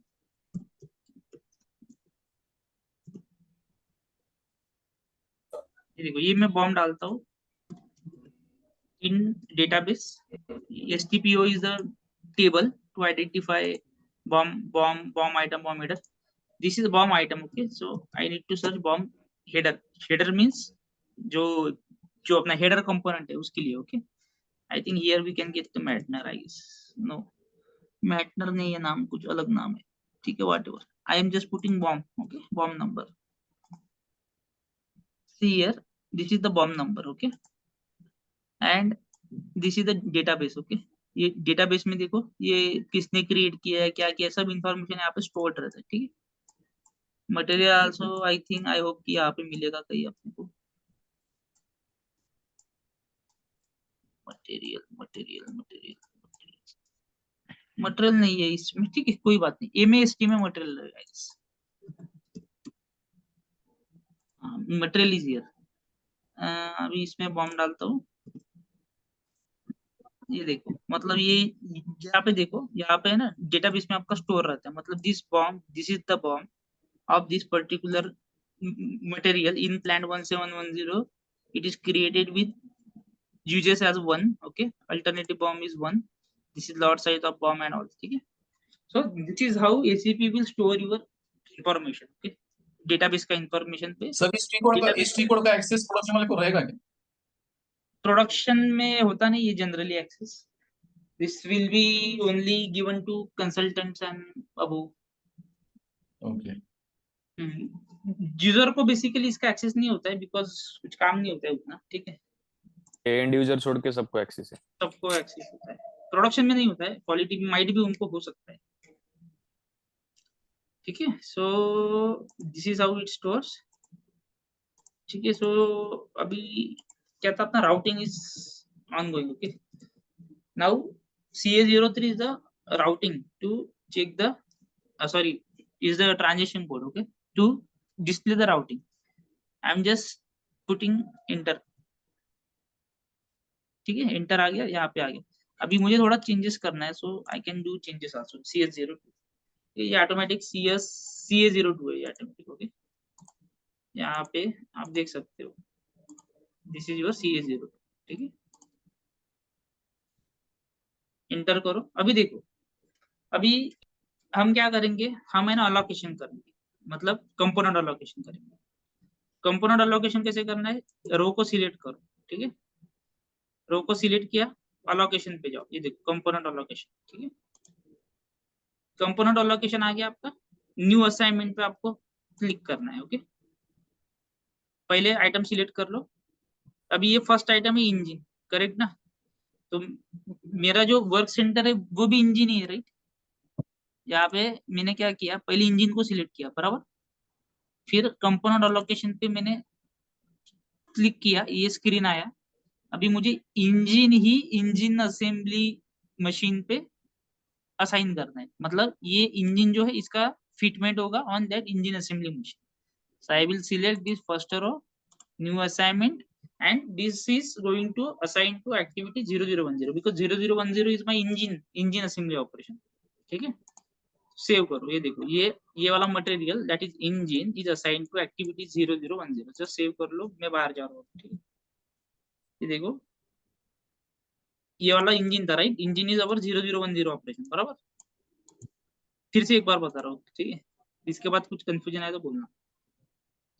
Speaker 5: ये देखो, ये मैं बॉम्ब डालता हूँ in database. STPO is the table to identify bomb item, bomb header. This is bomb item. Okay, so I need to search bomb header. Header means जो अपना header component है उसके लिए. Okay, I think here we can get the Matner, I guess. No, Matner नहीं है, नाम कुछ अलग नाम है. ठीक है, whatever. I am just putting bomb. Okay, bomb number. See here, this is the bomb number. Okay, and this is the database. Okay, ये डेटाबेस में देखो ये किसने क्रिएट किया है, क्या किया है, सब इंफॉर्मेशन यहाँ पे स्टोर्ड रहता है. ठीक है. Material also I think, I hope कि यहाँ पे मिलेगा कहीं अपने को. मटेरियल मटेरियल मटेरियल मटेरियल नहीं है इसमें. ठीक है, कोई बात नहीं. MAST में मटेरियल रहेगा. Material is here. अभी इसमें बॉम्ब डालता हूँ. ये देखो, मतलब ये यहाँ पे देखो, यहाँ पे है ना डेटाबेस में आपका स्टोर रहता है. मतलब this is the bomb of this particular material in plant 1710. It is created with uses as 1. Okay, alternative bomb is 1. This is lot size of bomb and all. Okay, so this is how ACP will store your information. Okay, database का information पे.
Speaker 1: Sir इस tree code का access production वाले को रहेगा क्या?
Speaker 5: Production में होता नहीं ये generally access. This will be only given to consultants and above.
Speaker 1: Okay.
Speaker 5: User को बेसिकली इसका एक्सेस नहीं होता है बिकॉज कुछ काम नहीं होता है उतना. ठीक है,
Speaker 3: एंड यूजर छोड़ के सबको एक्सेस है.
Speaker 5: सबको एक्सेस होता है. प्रोडक्शन में नहीं होता है. क्वालिटी माइट भी उनको हो सकता है. ठीक है. So this is how it stores. ठीक है. सो अभी क्या था अपना routing is ongoing. Okay, now CA03 is the routing to check the sorry, is the transaction code. Okay, to display the routing. I'm just putting enter. ठीक है, enter आ गया, यहाँ पे आ गया. अभी मुझे थोड़ा चेंजेस करना है, so I can do changes also. CS02 ये ऑटोमेटिक CA02 है, ये ऑटोमेटिक. ओके, यहाँ पे आप देख सकते हो दिस इज योर CA02. ठीक है, इंटर करो. अभी देखो, अभी हम क्या करेंगे, हम है ना अलोकेशन करेंगे, मतलब कंपोनेंट अलोकेशन करेंगे. कंपोनेंट अलोकेशन कैसे करना है, रो को सिलेक्ट करो. ठीक है, रो को सिलेक्ट किया, अलोकेशन पे जाओ. ये देखो कंपोनेंट अलोकेशन. ठीक है, कंपोनेंट अलोकेशन आ गया आपका. न्यू असाइनमेंट पे आपको क्लिक करना है. ओके, पहले आइटम सिलेक्ट कर लो. अभी ये फर्स्ट आइटम है इंजन, करेक्ट ना? तो मेरा जो वर्क सेंटर है वो भी इंजन ही है, राइट? यहाँ पे मैंने क्या किया, पहले इंजन को सिलेक्ट किया, बराबर. फिर कंपोनेंट अलोकेशन पे मैंने क्लिक किया, ये स्क्रीन आया. अभी मुझे इंजन असेंबली मशीन पे असाइन करना है. मतलब ये इंजन जो है इसका फिटमेंट होगा on that engine assembly machine. So I will select this first row, new assignment, and this is going to assign to activity 0010 because 0010 is my engine assembly operation. ठीक है, सेव करो. ये देखो, ये वाला material that is engine is assigned to activity 0010. Just save कर लो. मैं बाहर जा रहा हूँ. ठीक है, ये देखो, ये वाला इंजन था, right? Engine is our 0010 operation, बराबर. फिर से एक बार बता रहा हूँ. ठीक है, इसके बाद कुछ कंफ्यूजन आए तो बोलना.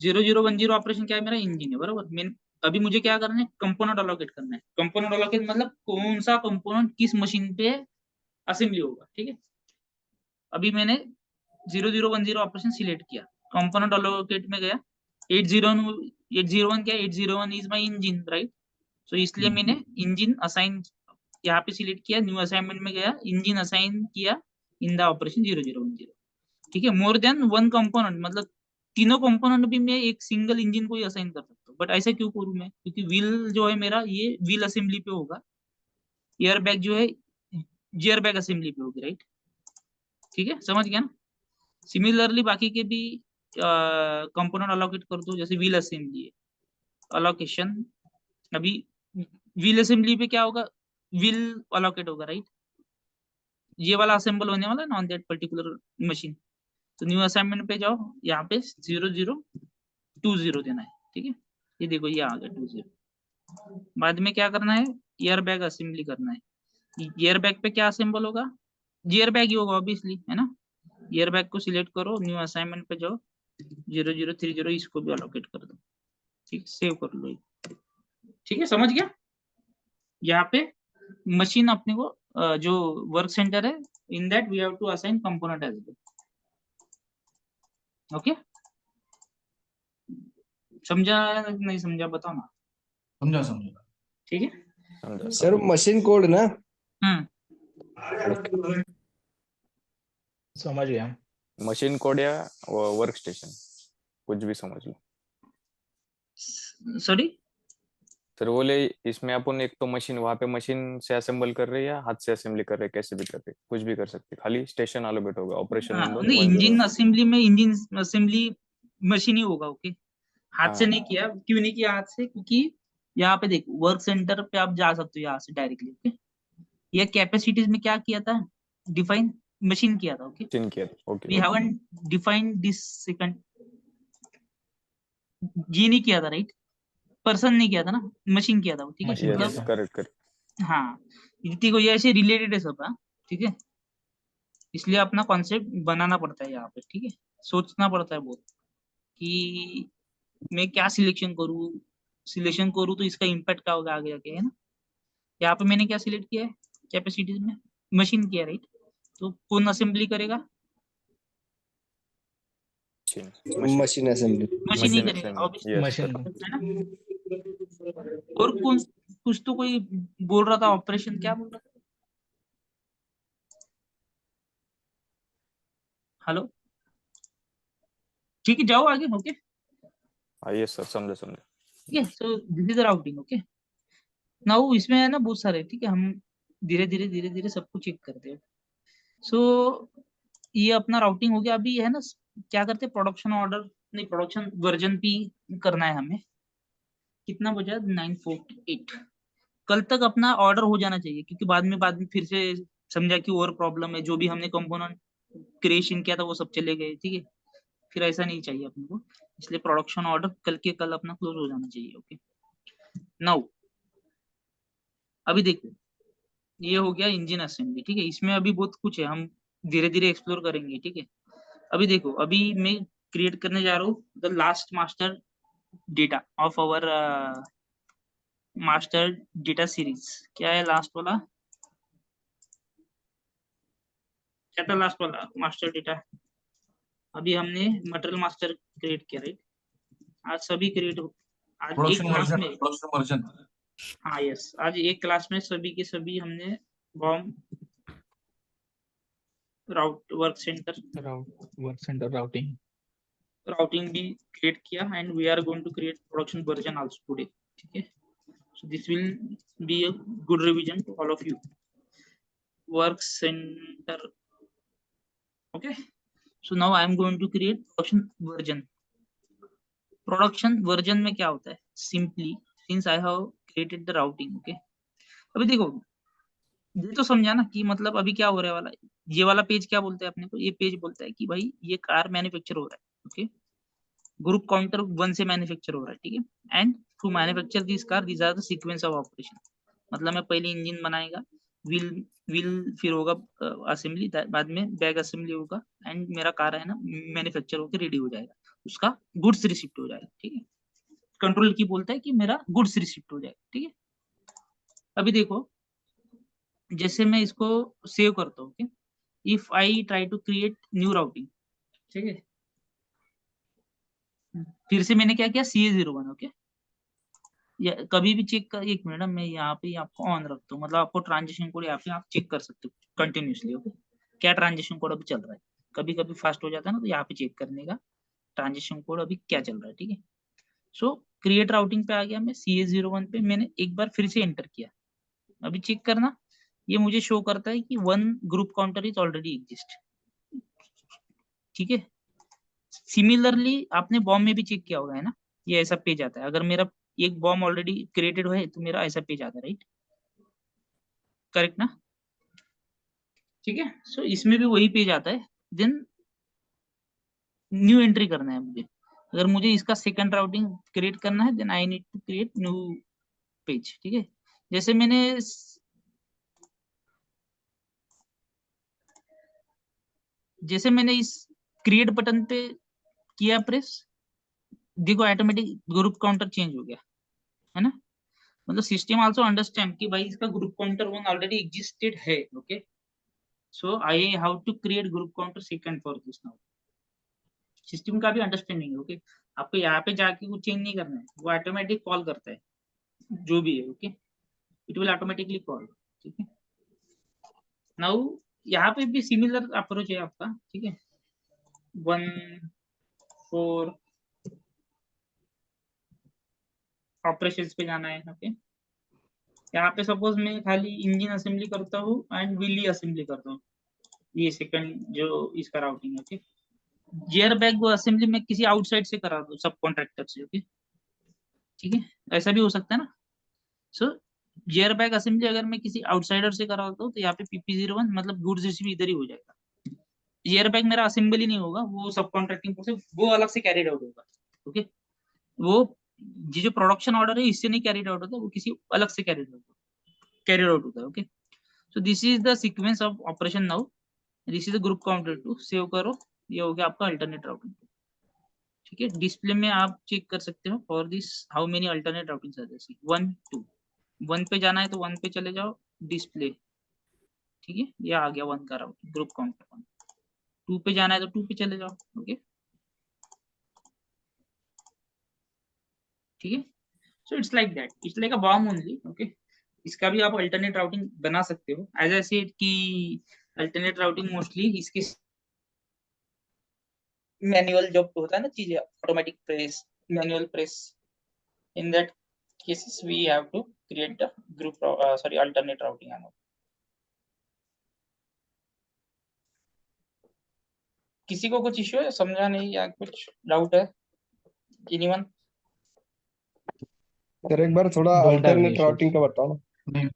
Speaker 5: 0010 ऑपरेशन क्या है, मेरा इंजन है, बराबर. अभी मुझे क्या करना है, कंपोनेंट अलोकेट करना है। कंपोनेंट अलोकेट मतलब कौन सा कंपोनेंट किस मशीन पे असेंबली होगा, ठीक है। अभी मैंने 0010 ऑपरेशन सिलेक्ट किया, कंपोनेंट अलोकेट में गया, 801 क्या, 801 इज माय इंजन, राइट। सो इसलिए मैंने इंजन असाइन यहाँ पे सिलेक्ट किया, न्यू असाइनमेंट में गया, इंजन असाइन किया इन द ऑपरेशन 0010, ठीक है। मोर देन वन कंपोनेंट मतलब तीनों कंपोनेंट भी मैं एक सिंगल इंजन को ही असाइन कर सकता हूँ, बट ऐसा क्यों करूँ मैं, क्योंकि व्हील जो है मेरा ये व्हील असेंबली पे होगा, एयर बैग जो है गियर बैग असेंबली पे होगी, राइट। ठीक है, समझ गया ना। सिमिलरली बाकी के भी कंपोनेंट अलोकेट कर दो, जैसे व्हील असेंबली है, अलोकेशन। अभी व्हील असेंबली पे क्या होगा, व्हील अलोकेट होगा, राइट। ये वाला असेंबल होने वाला है ना ऑन दैट पर्टिकुलर मशीन। तो न्यू असाइनमेंट पे जाओ, यहाँ पे 0020 देना है, ठीक है। ये देखो ये आ गया 20। बाद में क्या करना है, एयर बैग असेंबली करना है। एयर बैग पे क्या असेंबल होगा, गियर बैग ही होगा ऑब्वियसली, है ना। एयर बैग को सिलेक्ट करो, न्यू असाइनमेंट पे जाओ, 0030 इसको भी अलोकेट कर दो, ठीक, सेव कर लो, ठीक है, समझ गया। यहाँ पे मशीन अपने को जो वर्क सेंटर है, in that we have to assign component as well, okay. समझा नहीं समझा बताओ ना,
Speaker 1: समझा समझा।
Speaker 5: ठीक है।
Speaker 3: समझा
Speaker 2: सर मशीन कोड ना।
Speaker 6: समझ गया।
Speaker 3: मशीन कोड या वर्क स्टेशन, कुछ भी समझ लो।
Speaker 5: सॉरी,
Speaker 3: सर बोले इसमें अपन एक तो मशीन, वहां पे मशीन से असेंबल कर रहे हैं या हाथ से असेंबली कर रहे हैं, कैसे भी कर रहे हैं, कुछ भी कर सकते हैं, खाली स्टेशन अलोकेट होगा, ऑपरेशन नंबर
Speaker 5: नहीं,
Speaker 3: 10।
Speaker 5: इंजन असेंबली में इंजन असेंबली मशीन ही होगा, ओके। हाथ से
Speaker 3: हाँ।
Speaker 5: नहीं किया, क्यों नहीं किया हाथ से, क्योंकि यहाँ पे देखो वर्क सेंटर पे आप जा सकते हो यहाँ से डायरेक्टली, ओके। ये कैपेसिटीज में क्या किया था, डिफाइन मशीन किया था, ओके।
Speaker 3: चिन किया था, okay
Speaker 5: we haven't defined this second, ये नहीं किया था, राइट। पर्सन नहीं किया था ना, मशीन किया था वो, ठीक है।
Speaker 6: मशीन किया
Speaker 3: यस
Speaker 6: था।
Speaker 3: Correct correct.
Speaker 5: हाँ, देखो ये ऐसे रिलेटेड है सब, हाँ, ठीक है। इसलिए अपना कॉन्सेप्ट बनाना पड़ता है यहाँ पे, ठीक है। सोचना पड़ता है बहुत कि मैं क्या सिलेक्शन करूँ तो इसका इम्पैक्ट क्या होगा आगे जाके, है ना। यहाँ पे मैंने क्या सिलेक्ट किया है, कैपेसिटीज में मशीन किया, राइट। तो कौन असेंबली करेगा,
Speaker 3: चिन
Speaker 2: मशीन असेंबली।
Speaker 5: मशीन ही
Speaker 3: मशीन
Speaker 5: करेगा
Speaker 3: assembly,
Speaker 5: obviously,
Speaker 3: yes
Speaker 6: machine
Speaker 3: correct.
Speaker 5: है ना। और कौन, कुछ तो कोई बोल रहा था ऑपरेशन, क्या बोल रहा था, हेलो, ठीक है, जाओ आगे, ओके।
Speaker 3: हाँ यस सर, समझा समझा।
Speaker 5: ठीक है, so this is the routing, okay. Now इसमें है ना बहुत सारे, ठीक है, हम धीरे धीरे सबको चेक करते हैं। सो ये अपना राउटिंग हो गया। अभी है ना, क्या करते हैं, प्रोडक्शन ऑर्डर, नहीं प्रोडक्शन वर्जन भी करना है हमें। कितना बजा, 948। कल तक अपना ऑर्डर हो जाना चाहिए, क्योंकि बाद में फिर से समझा कि और प्रॉब्लम है, जो भी हमने कंपोनेंट क्रिएशन किया था वो सब चले गए, ठीक है। फिर ऐसा नहीं चाहिए अपने को, इसलिए प्रोडक्शन ऑर्डर कल के कल अपना क्लोज हो जाना चाहिए, ओके। नाउ अभी देखो, ये हो गया इंजन असेंबली, ठीक है। इसमें अभी बहुत कुछ है, हम धीरे धीरे एक्सप्लोर करेंगे, ठीक है। अभी देखो, अभी मैं क्रिएट करने जा रहा हूँ the last master data of our master data series. क्या है लास्ट वाला, क्या था लास्ट वाला मास्टर डेटा। अभी हमने मटेरियल मास्टर क्रिएट किया, राइट। आज सभी क्रिएट, आज एक क्लास में,
Speaker 1: प्रोडक्शन वर्जन।
Speaker 5: हाँ यस, आज एक क्लास में सभी के सभी हमने BOM route work center
Speaker 6: work center routing.
Speaker 5: Routing भी क्रिएट किया, and we are going to create production version also today, ठीक है। So this will be a good revision to all of you. Work center, okay. So now I am going to create production version. Production version में क्या होता है, simply since I have created the routing, okay. अभी देखो, ये तो समझा ना कि मतलब अभी क्या हो रहा है वाला, ये वाला पेज क्या बोलता है अपने को, ये पेज बोलता है कि भाई ये कार मैन्युफैक्चर हो रहा है, ओके। ग्रुप काउंटर 1 से मैन्युफैक्चर हो रहा है, ठीक है। And to manufacture this car, this are the sequence of operation. मतलब मैं पहले इंजन बनाएगा, व्हील व्हील फिर होगा असेंबली, बाद में बैग असेंबली होगा, एंड मेरा कार है ना मैन्युफैक्चर होकर रेडी हो जाएगा, उसका गुड्स रिसिप्ट हो जाएगा, ठीक है। कंट्रोल की बोलता है कि मेरा गुड्स रिसिप्ट हो जाए, ठीक है। अभी देखो जैसे मैं इसको सेव करता हूँ, if I try to create new routing, ठीक है, फिर से मैंने क्या किया CA01, ओके। या कभी भी चेक कर, एक मिनट मैं यहाँ पे आपको ऑन रखता हूँ, मतलब आपको ट्रांजेक्शन कोड यहाँ पे आप चेक कर सकते हो कंटिन्यूसली, ओके। क्या ट्रांजेक्शन कोड अभी चल रहा है, कभी कभी फास्ट हो जाता है ना, तो यहाँ पे चेक करने का ट्रांजेक्शन कोड अभी क्या चल रहा है, ठीक है। सो क्रिएट राउटिंग पे आ गया मैं, CA01 पे मैंने एक बार फिर से एंटर किया। अभी चेक करना, ये मुझे शो करता है कि 1 group counter is already exist, ठीक है। सिमिलरली आपने बॉम्ब में भी चेक किया होगा, है ना, ये ऐसा पेज आता है। अगर मेरा एक बॉम्ब ऑलरेडी क्रिएटेड है तो मेरा ऐसा पेज आता है, राइट, करेक्ट ना, ठीक है। सो इसमें भी वही पेज आता है। देन न्यू एंट्री करना है मुझे, अगर मुझे इसका सेकंड राउटिंग क्रिएट करना है then I need to create new page, ठीक है। जैसे मैंने इस क्रिएट बटन पे किया प्रेस, देखो ऑटोमेटिक ग्रुप काउंटर चेंज हो गया, है ना। मतलब सिस्टम आल्सो अंडरस्टैंड कि भाई इसका ग्रुप काउंटर 1 ऑलरेडी एग्जिस्टेड है, okay. So I have to create group counter second for this now. System का भी अंडरस्टैंडिंग है, ओके। आपको यहाँ पे जाके कुछ चेंज नहीं करना है, वो ऑटोमेटिक कॉल करता है जो भी है, okay. It will automatically call, ठीक है। नाउ यहाँ पे भी सिमिलर अप्रोच है आपका, ठीक है। 1 4 ऑपरेशंस पे जाना है, ओके। यहाँ पे सपोज मैं खाली इंजन असेंबली करता हूँ एंड व्हीली असेंबली करता हूँ, ये सेकंड जो इसका राउटिंग है, ओके। गियर बैग वो असेंबली में किसी आउटसाइड से करा दो, सब कॉन्ट्रैक्टर से, ओके, ठीक है। ऐसा भी हो सकता है ना। सो गियर बैग असेंबली अगर मैं किसी आउटसाइडर से कराता हूँ तो यहाँ पे PP01 मतलब गुड्स रिसीव इधर ही हो जाएगा। गियर बैग मेरा असेंबली नहीं होगा, वो सब कॉन्ट्रैक्टिंग प्रोसेस वो अलग से कैरिड आउट होगा, ओके। वो ये जो प्रोडक्शन ऑर्डर है इससे नहीं कैरिड आउट होता, वो किसी अलग से कैरिड आउट होता है, okay. So this is the sequence of operation now, this is the group counter two, save करो, ये हो गया आपका अल्टरनेट राउटिंग, ठीक है। डिस्प्ले में आप चेक कर सकते हो for this how many alternate routings are there, 1 2 1 पे जाना है तो 1 पे चले जाओ, डिस्प्ले, ठीक है, ये आ गया 1 का राउटिंग ग्रुप काउंटर 1। 2 पे जाना है तो 2 पे चले जाओ, ओके, ठीक है। सो it's like that, it's like a bomb only, okay. इसका भी आप अल्टरनेट राउटिंग बना सकते हो, एज आई सेड कि अल्टरनेट राउटिंग मोस्टली इसके मैनुअल जो होता है ना चीजें, automatic press, manual press, in that cases we have to create the group alternate routing and all. किसी को कुछ इश्यू है, समझा नहीं या कुछ डाउट है, एनीवन?
Speaker 2: सर एक बार थोड़ा
Speaker 6: Don't have any
Speaker 2: alternate
Speaker 6: issues.
Speaker 2: Routing का बताओ ना,
Speaker 1: नहीं,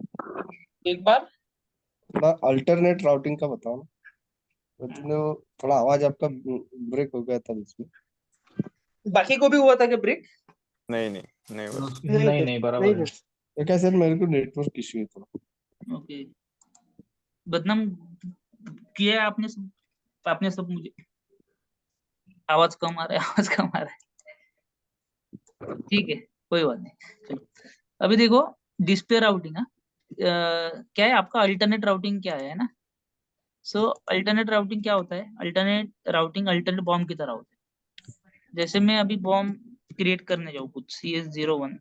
Speaker 5: एक बार
Speaker 2: थोड़ा अल्टरनेट राउटिंग का बताओ ना, मतलब थोड़ा आवाज आपका ब्रेक हो गया था इसमें।
Speaker 5: बाकी को भी हुआ था कि ब्रेक?
Speaker 3: नहीं नहीं नहीं हुआ।
Speaker 6: नहीं बराबर है।
Speaker 2: तो क्या सर, मेरे को नेटवर्क इश्यू है थोड़ा।
Speaker 5: ओके, बदनाम किया है आपने सब मुझे, आवाज कम आ रहा है, आवाज कम आ रहा है, ठीक है, कोई बात नहीं, चलो। अभी देखो डिस्प्ले राउटिंग, क्या है आपका अल्टरनेट राउटिंग क्या है ना। सो अल्टरनेट राउटिंग क्या होता है, अल्टरनेट राउटिंग अल्टरनेट बॉम्ब की तरह होता है। जैसे मैं अभी बॉम्ब क्रिएट करने जाऊँ कुछ CS01,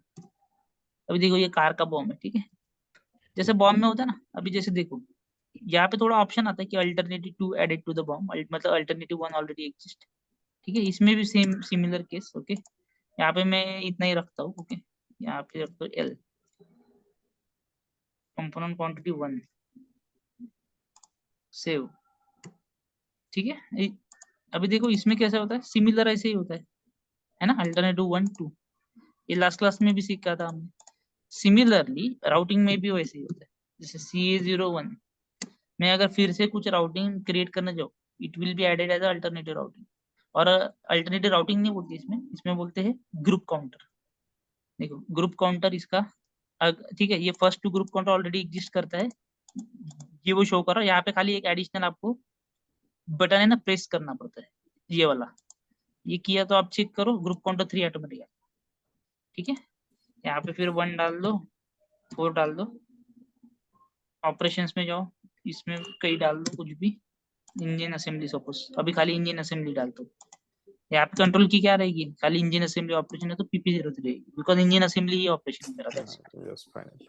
Speaker 5: अभी देखो ये कार का बॉम्ब है, ठीक है। जैसे बॉम्ब में होता है ना, अभी जैसे देखो यहाँ पे थोड़ा ऑप्शन आता है कि alternative 2 added to the BOM, मतलब अल्टरनेटिव 1 ऑलरेडी एग्जिस्ट, ठीक है। इसमें भी सेम सिमिलर केस, ओके। यहाँ पे मैं इतना ही रखता हूँ, ओके। यहाँ पे रखता हूँ L, कंपोनेंट क्वांटिटी 1, सेव, ठीक है। अभी देखो इसमें कैसा होता है, सिमिलर ऐसे ही होता है ना, अल्टरनेटिव 1 2, ये लास्ट क्लास में भी सीखा था हमने। सिमिलरली राउटिंग में भी वैसे ही होता है, जैसे CA01 मैं अगर फिर से कुछ राउटिंग क्रिएट करने जाऊँ, it will be added as alternative routing. और अल्टरनेटिव राउटिंग नहीं बोलते इसमें बोलते हैं ग्रुप काउंटर। देखो ग्रुप काउंटर इसका ठीक है, ये first two group counter already exist करता है, ये वो शो कर रहा है। यहाँ पे खाली एक एडिशनल आपको बटन है ना, प्रेस करना पड़ता है, ये वाला, ये किया तो आप चेक करो ग्रुप काउंटर 3 ऑटोमेटिक। ठीक है, यहाँ पे फिर 1 डाल दो, 4 डाल दो, ऑपरेशंस में जाओ, इसमें कहीं डाल दो कुछ भी, इंजन असेंबली सपोज, अभी खाली इंजन असेंबली डाल दो। यहाँ पे कंट्रोल की क्या रहेगी, खाली इंजन असेंबली ऑपरेशन है तो PP03 रहेगी, because engine assembly he operation है मेरा। that's it।
Speaker 3: Yes final.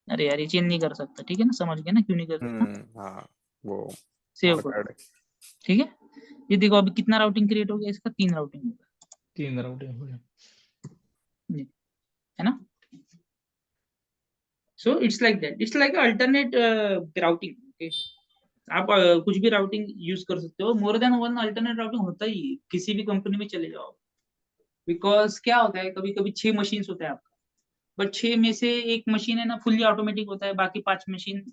Speaker 5: अरे यार ये चेंज नहीं कर सकता, ठीक है ना, समझ गया ना क्यों नहीं कर सकता,
Speaker 3: हाँ वो
Speaker 5: सेव
Speaker 3: mark
Speaker 5: करो,
Speaker 3: add है।
Speaker 5: ठीक है। ये देखो अभी कितना राउटिंग क्रिएट हो गया, इसका 3 राउटिंग हो गया,
Speaker 6: 3 राउटिंग हो गया।
Speaker 5: है ना। So it's like that, it's like alternate routing. Okay, आप कुछ भी राउटिंग यूज कर सकते हो, more than one alternate routing होता ही है, किसी भी कंपनी में चले जाओ। बिकॉज क्या होता है, कभी कभी 6 मशीन होता है आपका, बट 6 में से एक मशीन है ना फुल्ली ऑटोमेटिक होता है, बाकी 5 मशीन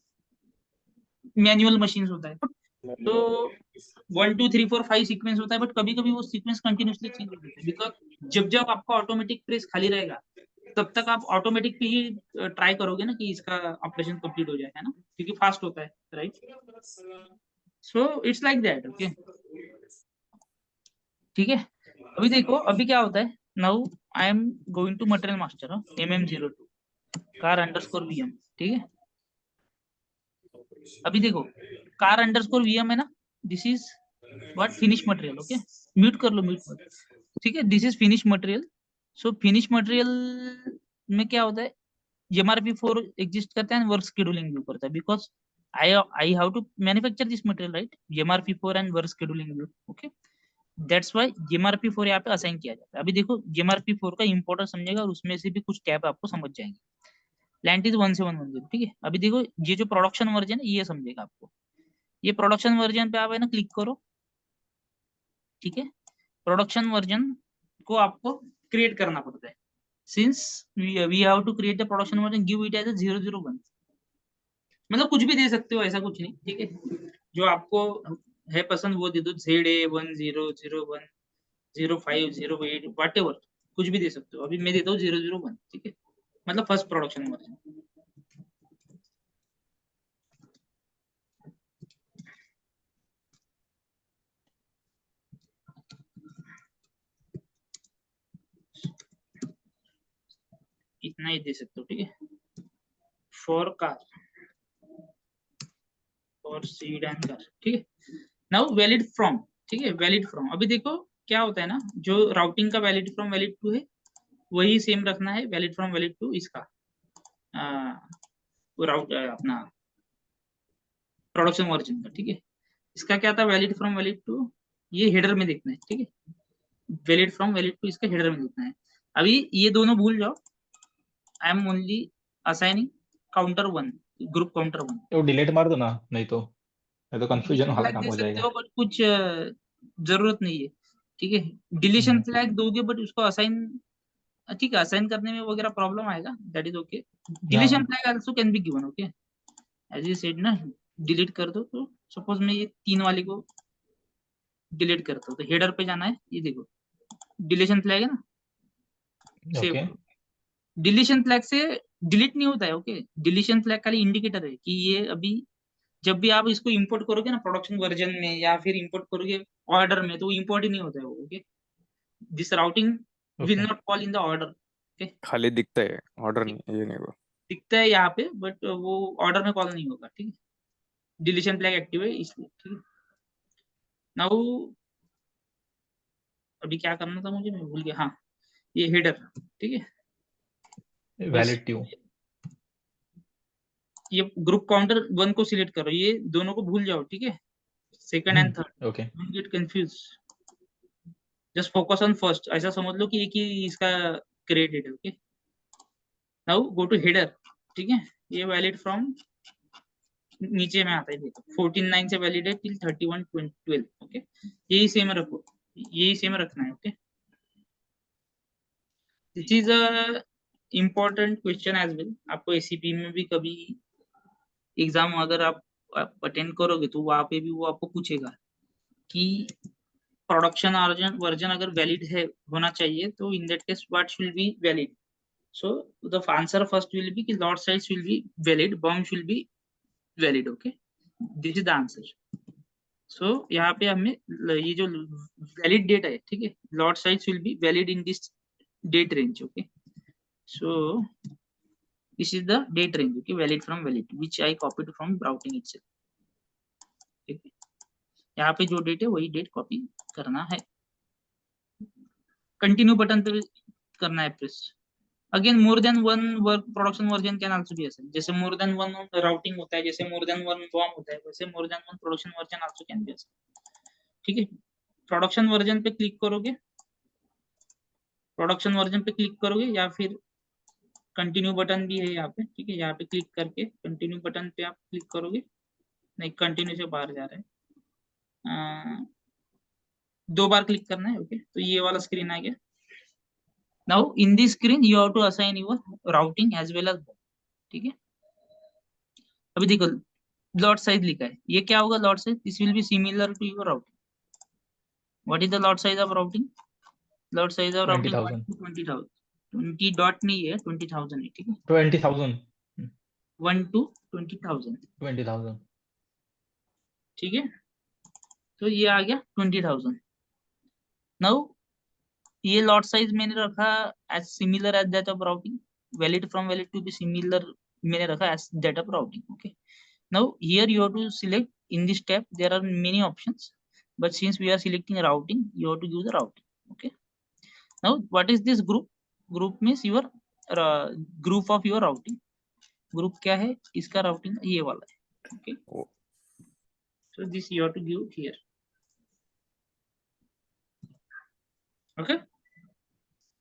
Speaker 5: मैनुअल मशीन होता है। तो 1 2 3 4 5 सीक्वेंस होता है, बट कभी कभी वो सीक्वेंस कंटिन्यूसली चेंज हो जाता है, बिकॉज जब जब आपका ऑटोमेटिक प्रेस खाली रहेगा तब तक आप ऑटोमेटिक पे ही ट्राई करोगे ना कि इसका ऑपरेशन कंप्लीट हो जाए, है ना, क्योंकि फास्ट होता है, right. So it's like that. Okay, ठीक है। अभी देखो अभी क्या होता है, now I am going to material master MM02 car underscore VM, ठीक है। अभी देखो कार अंडरस्कोर VM है ना, this is what finish material. Okay, mute कर लो, म्यूट मत, ठीक है, this is finish material. So finish material में क्या होता है, MRP4 एग्जिस्ट करता है, वर्क शेड्यूलिंग व्यू करता है, because I have to manufacture this material, right, MRP4 and work scheduling view. Okay, that's why MRP4 यहाँ पे असाइन किया जाता है। अभी देखो MRP4 का इंपॉर्टेंस समझेगा और उसमें से भी कुछ टैब आपको समझ जाएंगे। लैंड इज 1710, ठीक है। अभी देखो ये जो प्रोडक्शन वर्जन है ये समझेगा आपको, ये प्रोडक्शन वर्जन पे आप है ना क्लिक करो, ठीक है। प्रोडक्शन वर्जन को आपको क्रिएट करना पड़ता है, since we have to create the production version, give it as a 001, मतलब कुछ भी दे सकते हो, ऐसा कुछ नहीं, ठीक है, जो आपको है पसंद वो दे दो, ZA1001 0508 व्हाटएवर, कुछ भी दे सकते हो। अभी मैं देता हूँ 001, ठीक है, मतलब फर्स्ट प्रोडक्शन वर्जन। इतना ही दे सकते हो, ठीक है, for car, for sedan car, ठीक है। नाउ वैलिड फ्रॉम, ठीक है, वैलिड फ्रॉम। अभी देखो क्या होता है ना, जो राउटिंग का वैलिड फ्रॉम वैलिड टू है वही सेम रखना है, वैलिड फ्रॉम वैलिड टू इसका राउट अपना प्रोडक्शन वर्जन का, ठीक है। इसका क्या था, वैलिड फ्रॉम वैलिड टू, ये हेडर में देखना है, ठीक है, वैलिड फ्रॉम वैलिड टू इसका हेडर में देखना है। अभी ये दोनों भूल जाओ, I am only assigning counter 1, group counter 1।
Speaker 6: तो डिलीट मार दो ना, नहीं तो कंफ्यूजन वाला
Speaker 5: फ्लैग
Speaker 6: काम
Speaker 5: दे
Speaker 6: हो
Speaker 5: सकते
Speaker 6: जाएगा।
Speaker 5: हो बट कुछ जरूरत नहीं है, ठीक है। डिलीशन फ्लैग दोगे बट उसको असाइन, ठीक है, असाइन करने में वगैरह प्रॉब्लम आएगा, that is okay. Deletion flag also can be given, okay, as you said ना, डिलीट कर दो। तो सपोज मैं ये 3 वाले को डिलीट करता हूँ, तो हेडर पे जाना है, ये देखो डिलीशन फ्लैग है ना, सेव
Speaker 6: ओके,
Speaker 5: करो। डिलीशन फ्लैग से डिलीट नहीं होता है, ओके, डिलीशन फ्लैग खाली इंडिकेटर है कि ये अभी जब भी आप इसको इंपोर्ट करोगे ना प्रोडक्शन वर्जन में या फिर इंपोर्ट करोगे ऑर्डर में, तो इंपोर्ट ही नहीं होता है वो, okay. This routing will
Speaker 6: okay,
Speaker 5: not fall in the order, okay.
Speaker 3: खाली दिखता है, ऑर्डर नहीं, ये नहीं वो।
Speaker 5: दिखता है यहाँ पे बट वो ऑर्डर में कॉल नहीं होगा, ठीक है, डिलीशन फ्लैग एक्टिव है इसलिए, ठीक है। नाउ अभी क्या करना था मुझे, मैं भूल गया, हाँ, ये हेडर, ठीक है, बस
Speaker 6: वैलिड ट्यू,
Speaker 5: ये ग्रुप काउंटर 1 को सिलेक्ट करो, ये दोनों को भूल जाओ, ठीक है, second and third,
Speaker 6: okay,
Speaker 5: don't get confuse, just focus on first, ऐसा समझ लो कि एक ही इसका क्रिएटेड है, okay. Now go to header, ठीक है, ये वैलिड फ्रॉम नीचे में आता है, देखो 14/9 से वैलिड है टिल 31/12, ओके, यही सेम रखो, यही सेम रखना है, okay. This is a important question as well, आपको ACP में भी कभी एग्जाम अगर आप अटेंड करोगे तो वहां पे भी वो आपको पूछेगा कि प्रोडक्शन वर्जन अगर वैलिड है होना चाहिए, तो in that case what will be valid. So the answer first will be कि lot size will be valid, bound will be valid, okay, this is the answer. So यहाँ पे हमें ये जो वैलिड डेट है, ठीक है, lot size will be valid in this date range, okay. So this is the date range, okay, valid from valid, which I copied from routing itself. ठीक है, यहाँ पे जो डेट है वही डेट कॉपी करना है। कंटिन्यू बटन पे करना है press. Again more than one work production version can also be assign, जैसे मोर देन वन राउटिंग होता है, जैसे मोर देन वन बॉम होता है, वैसे more than one production version also can be assign. ठीक है, प्रोडक्शन वर्जन पे क्लिक करोगे, प्रोडक्शन वर्जन पे क्लिक करोगे, या फिर कंटिन्यू बटन भी है यहाँ पे। ठीक है, यहाँ पे क्लिक करके कंटिन्यू बटन पे आप क्लिक करोगे, नहीं कंटिन्यू से बाहर जा रहा है, 2 बार क्लिक करना है। ओके, तो ये वाला स्क्रीन आ गया। Now in this screen you have to assign your routing as well as. ठीक है, अभी देखो लॉट साइज लिखा है, ये क्या होगा lot size? This will be similar to your routing. What is the lot size of routing? Lot size of routing
Speaker 6: 20,000
Speaker 5: 20,000, 20 dot नहीं है, 20,000 है। ठीक है,
Speaker 6: 20,000
Speaker 5: 1 to 20,000।
Speaker 6: 20,000
Speaker 5: ठीक है, तो ये आ गया 20,000। नाउ ये लॉट साइज मैंने रखा as similar as that of routing, valid from valid to be similar मैंने रखा as that of routing. Okay, now here you have to select in this tab, there are many options, but since we are selecting routing, you have to use the routing. Okay, now what is this group? Group means your group of your routing. Group क्या है इसका? routing ये वाला है। Okay, so this you have to give here. Okay,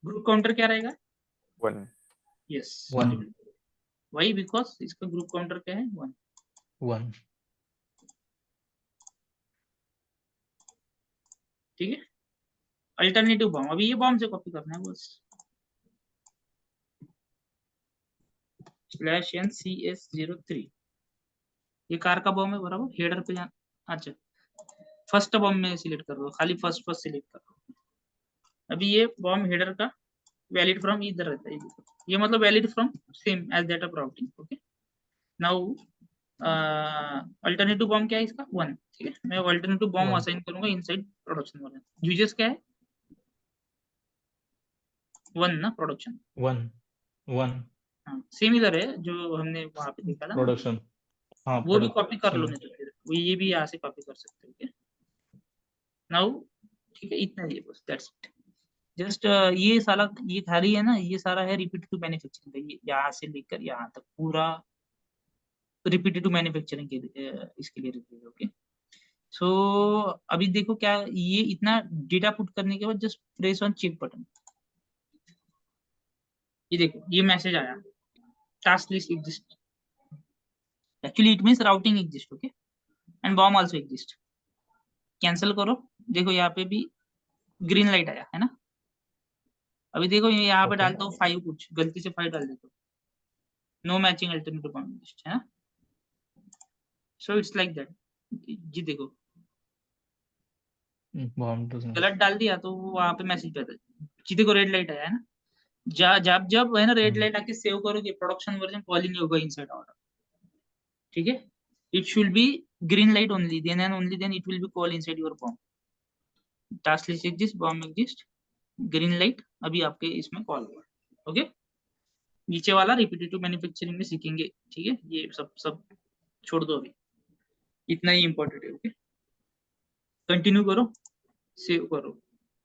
Speaker 5: group counter क्या रहेगा?
Speaker 3: 1
Speaker 5: Yes,
Speaker 6: 1
Speaker 5: why? Because इसका group counter क्या है? 1।
Speaker 6: 1
Speaker 5: ठीक है, अल्टरनेटिव बॉम्ब, अभी ये बॉम्ब से कॉपी करना है बस। /NCS03 ये कार का बॉम्ब है, बराबर। हेडर पे जाना, अच्छा फर्स्ट बॉम्ब में सिलेक्ट कर लो, खाली फर्स्ट सिलेक्ट कर लो। अभी ये बॉम्ब हेडर का वैलिड फ्रॉम इधर रहता है, ये मतलब valid from same as that of routing. Okay, now alternative BOM क्या है इसका? 1। ठीक है, मैं अल्टरनेटिव बॉम्ब
Speaker 6: 1
Speaker 5: असाइन करूंगा इनसाइड प्रोडक्शन वर्जन। यूजेस क्या है? 1 ना, प्रोडक्शन
Speaker 6: 1
Speaker 5: हाँ सिमिलर है जो हमने वहां पे देखा था ना,
Speaker 6: प्रोडक्शन, हाँ
Speaker 5: वो भी
Speaker 6: प्रोडक्ट
Speaker 5: कॉपी कर लो, नहीं तो फिर वो ये भी यहाँ से कॉपी कर सकते हो। ओके, नाउ ठीक है, इतना ही है बस, दैट्स इट। जस्ट ये सारा ये खाली है ना, ये सारा है रिपीटेटिव मैन्युफैक्चरिंग का, ये यहाँ से लेकर यहाँ तक पूरा रिपीटेटिव मैन्युफैक्चरिंग के इसके लिए रिक्वायर्ड। ओके, सो अभी देखो क्या, ये इतना डेटा पुट करने के बाद just press on check button. ये देखो ये मैसेज आया, task list exist. Actually it means routing exist. Okay, and BOM also exist. Cancel करो, देखो यहाँ पे भी ग्रीन लाइट आया है ना। अभी देखो यहाँ पे
Speaker 6: ओके
Speaker 5: डालता हूँ 5, कुछ गलती से 5 डाल देता हूँ, no matching alternative BOM exist है ना। So it's like that. जी देखो
Speaker 6: बॉम्ब डजंट
Speaker 5: गलत डाल दिया तो वहां पे मैसेज आता है, जी देखो रेड लाइट आया है ना। जब जब है ना रेड लाइट आके सेव करोगे, प्रोडक्शन वर्जन कॉल ही नहीं होगा इनसाइड ऑर्डर। ठीक है, it should be green light only, then and only then it will be call inside your BOM. Task list exist, BOM exist, green light अभी आपके इसमें कॉल हुआ। ओके, नीचे वाला रिपीटेटिव मैन्युफैक्चरिंग में सीखेंगे। ठीक है, ये सब छोड़ दो, अभी इतना ही इंपॉर्टेंट है। ओके, कंटिन्यू करो, सेव करो,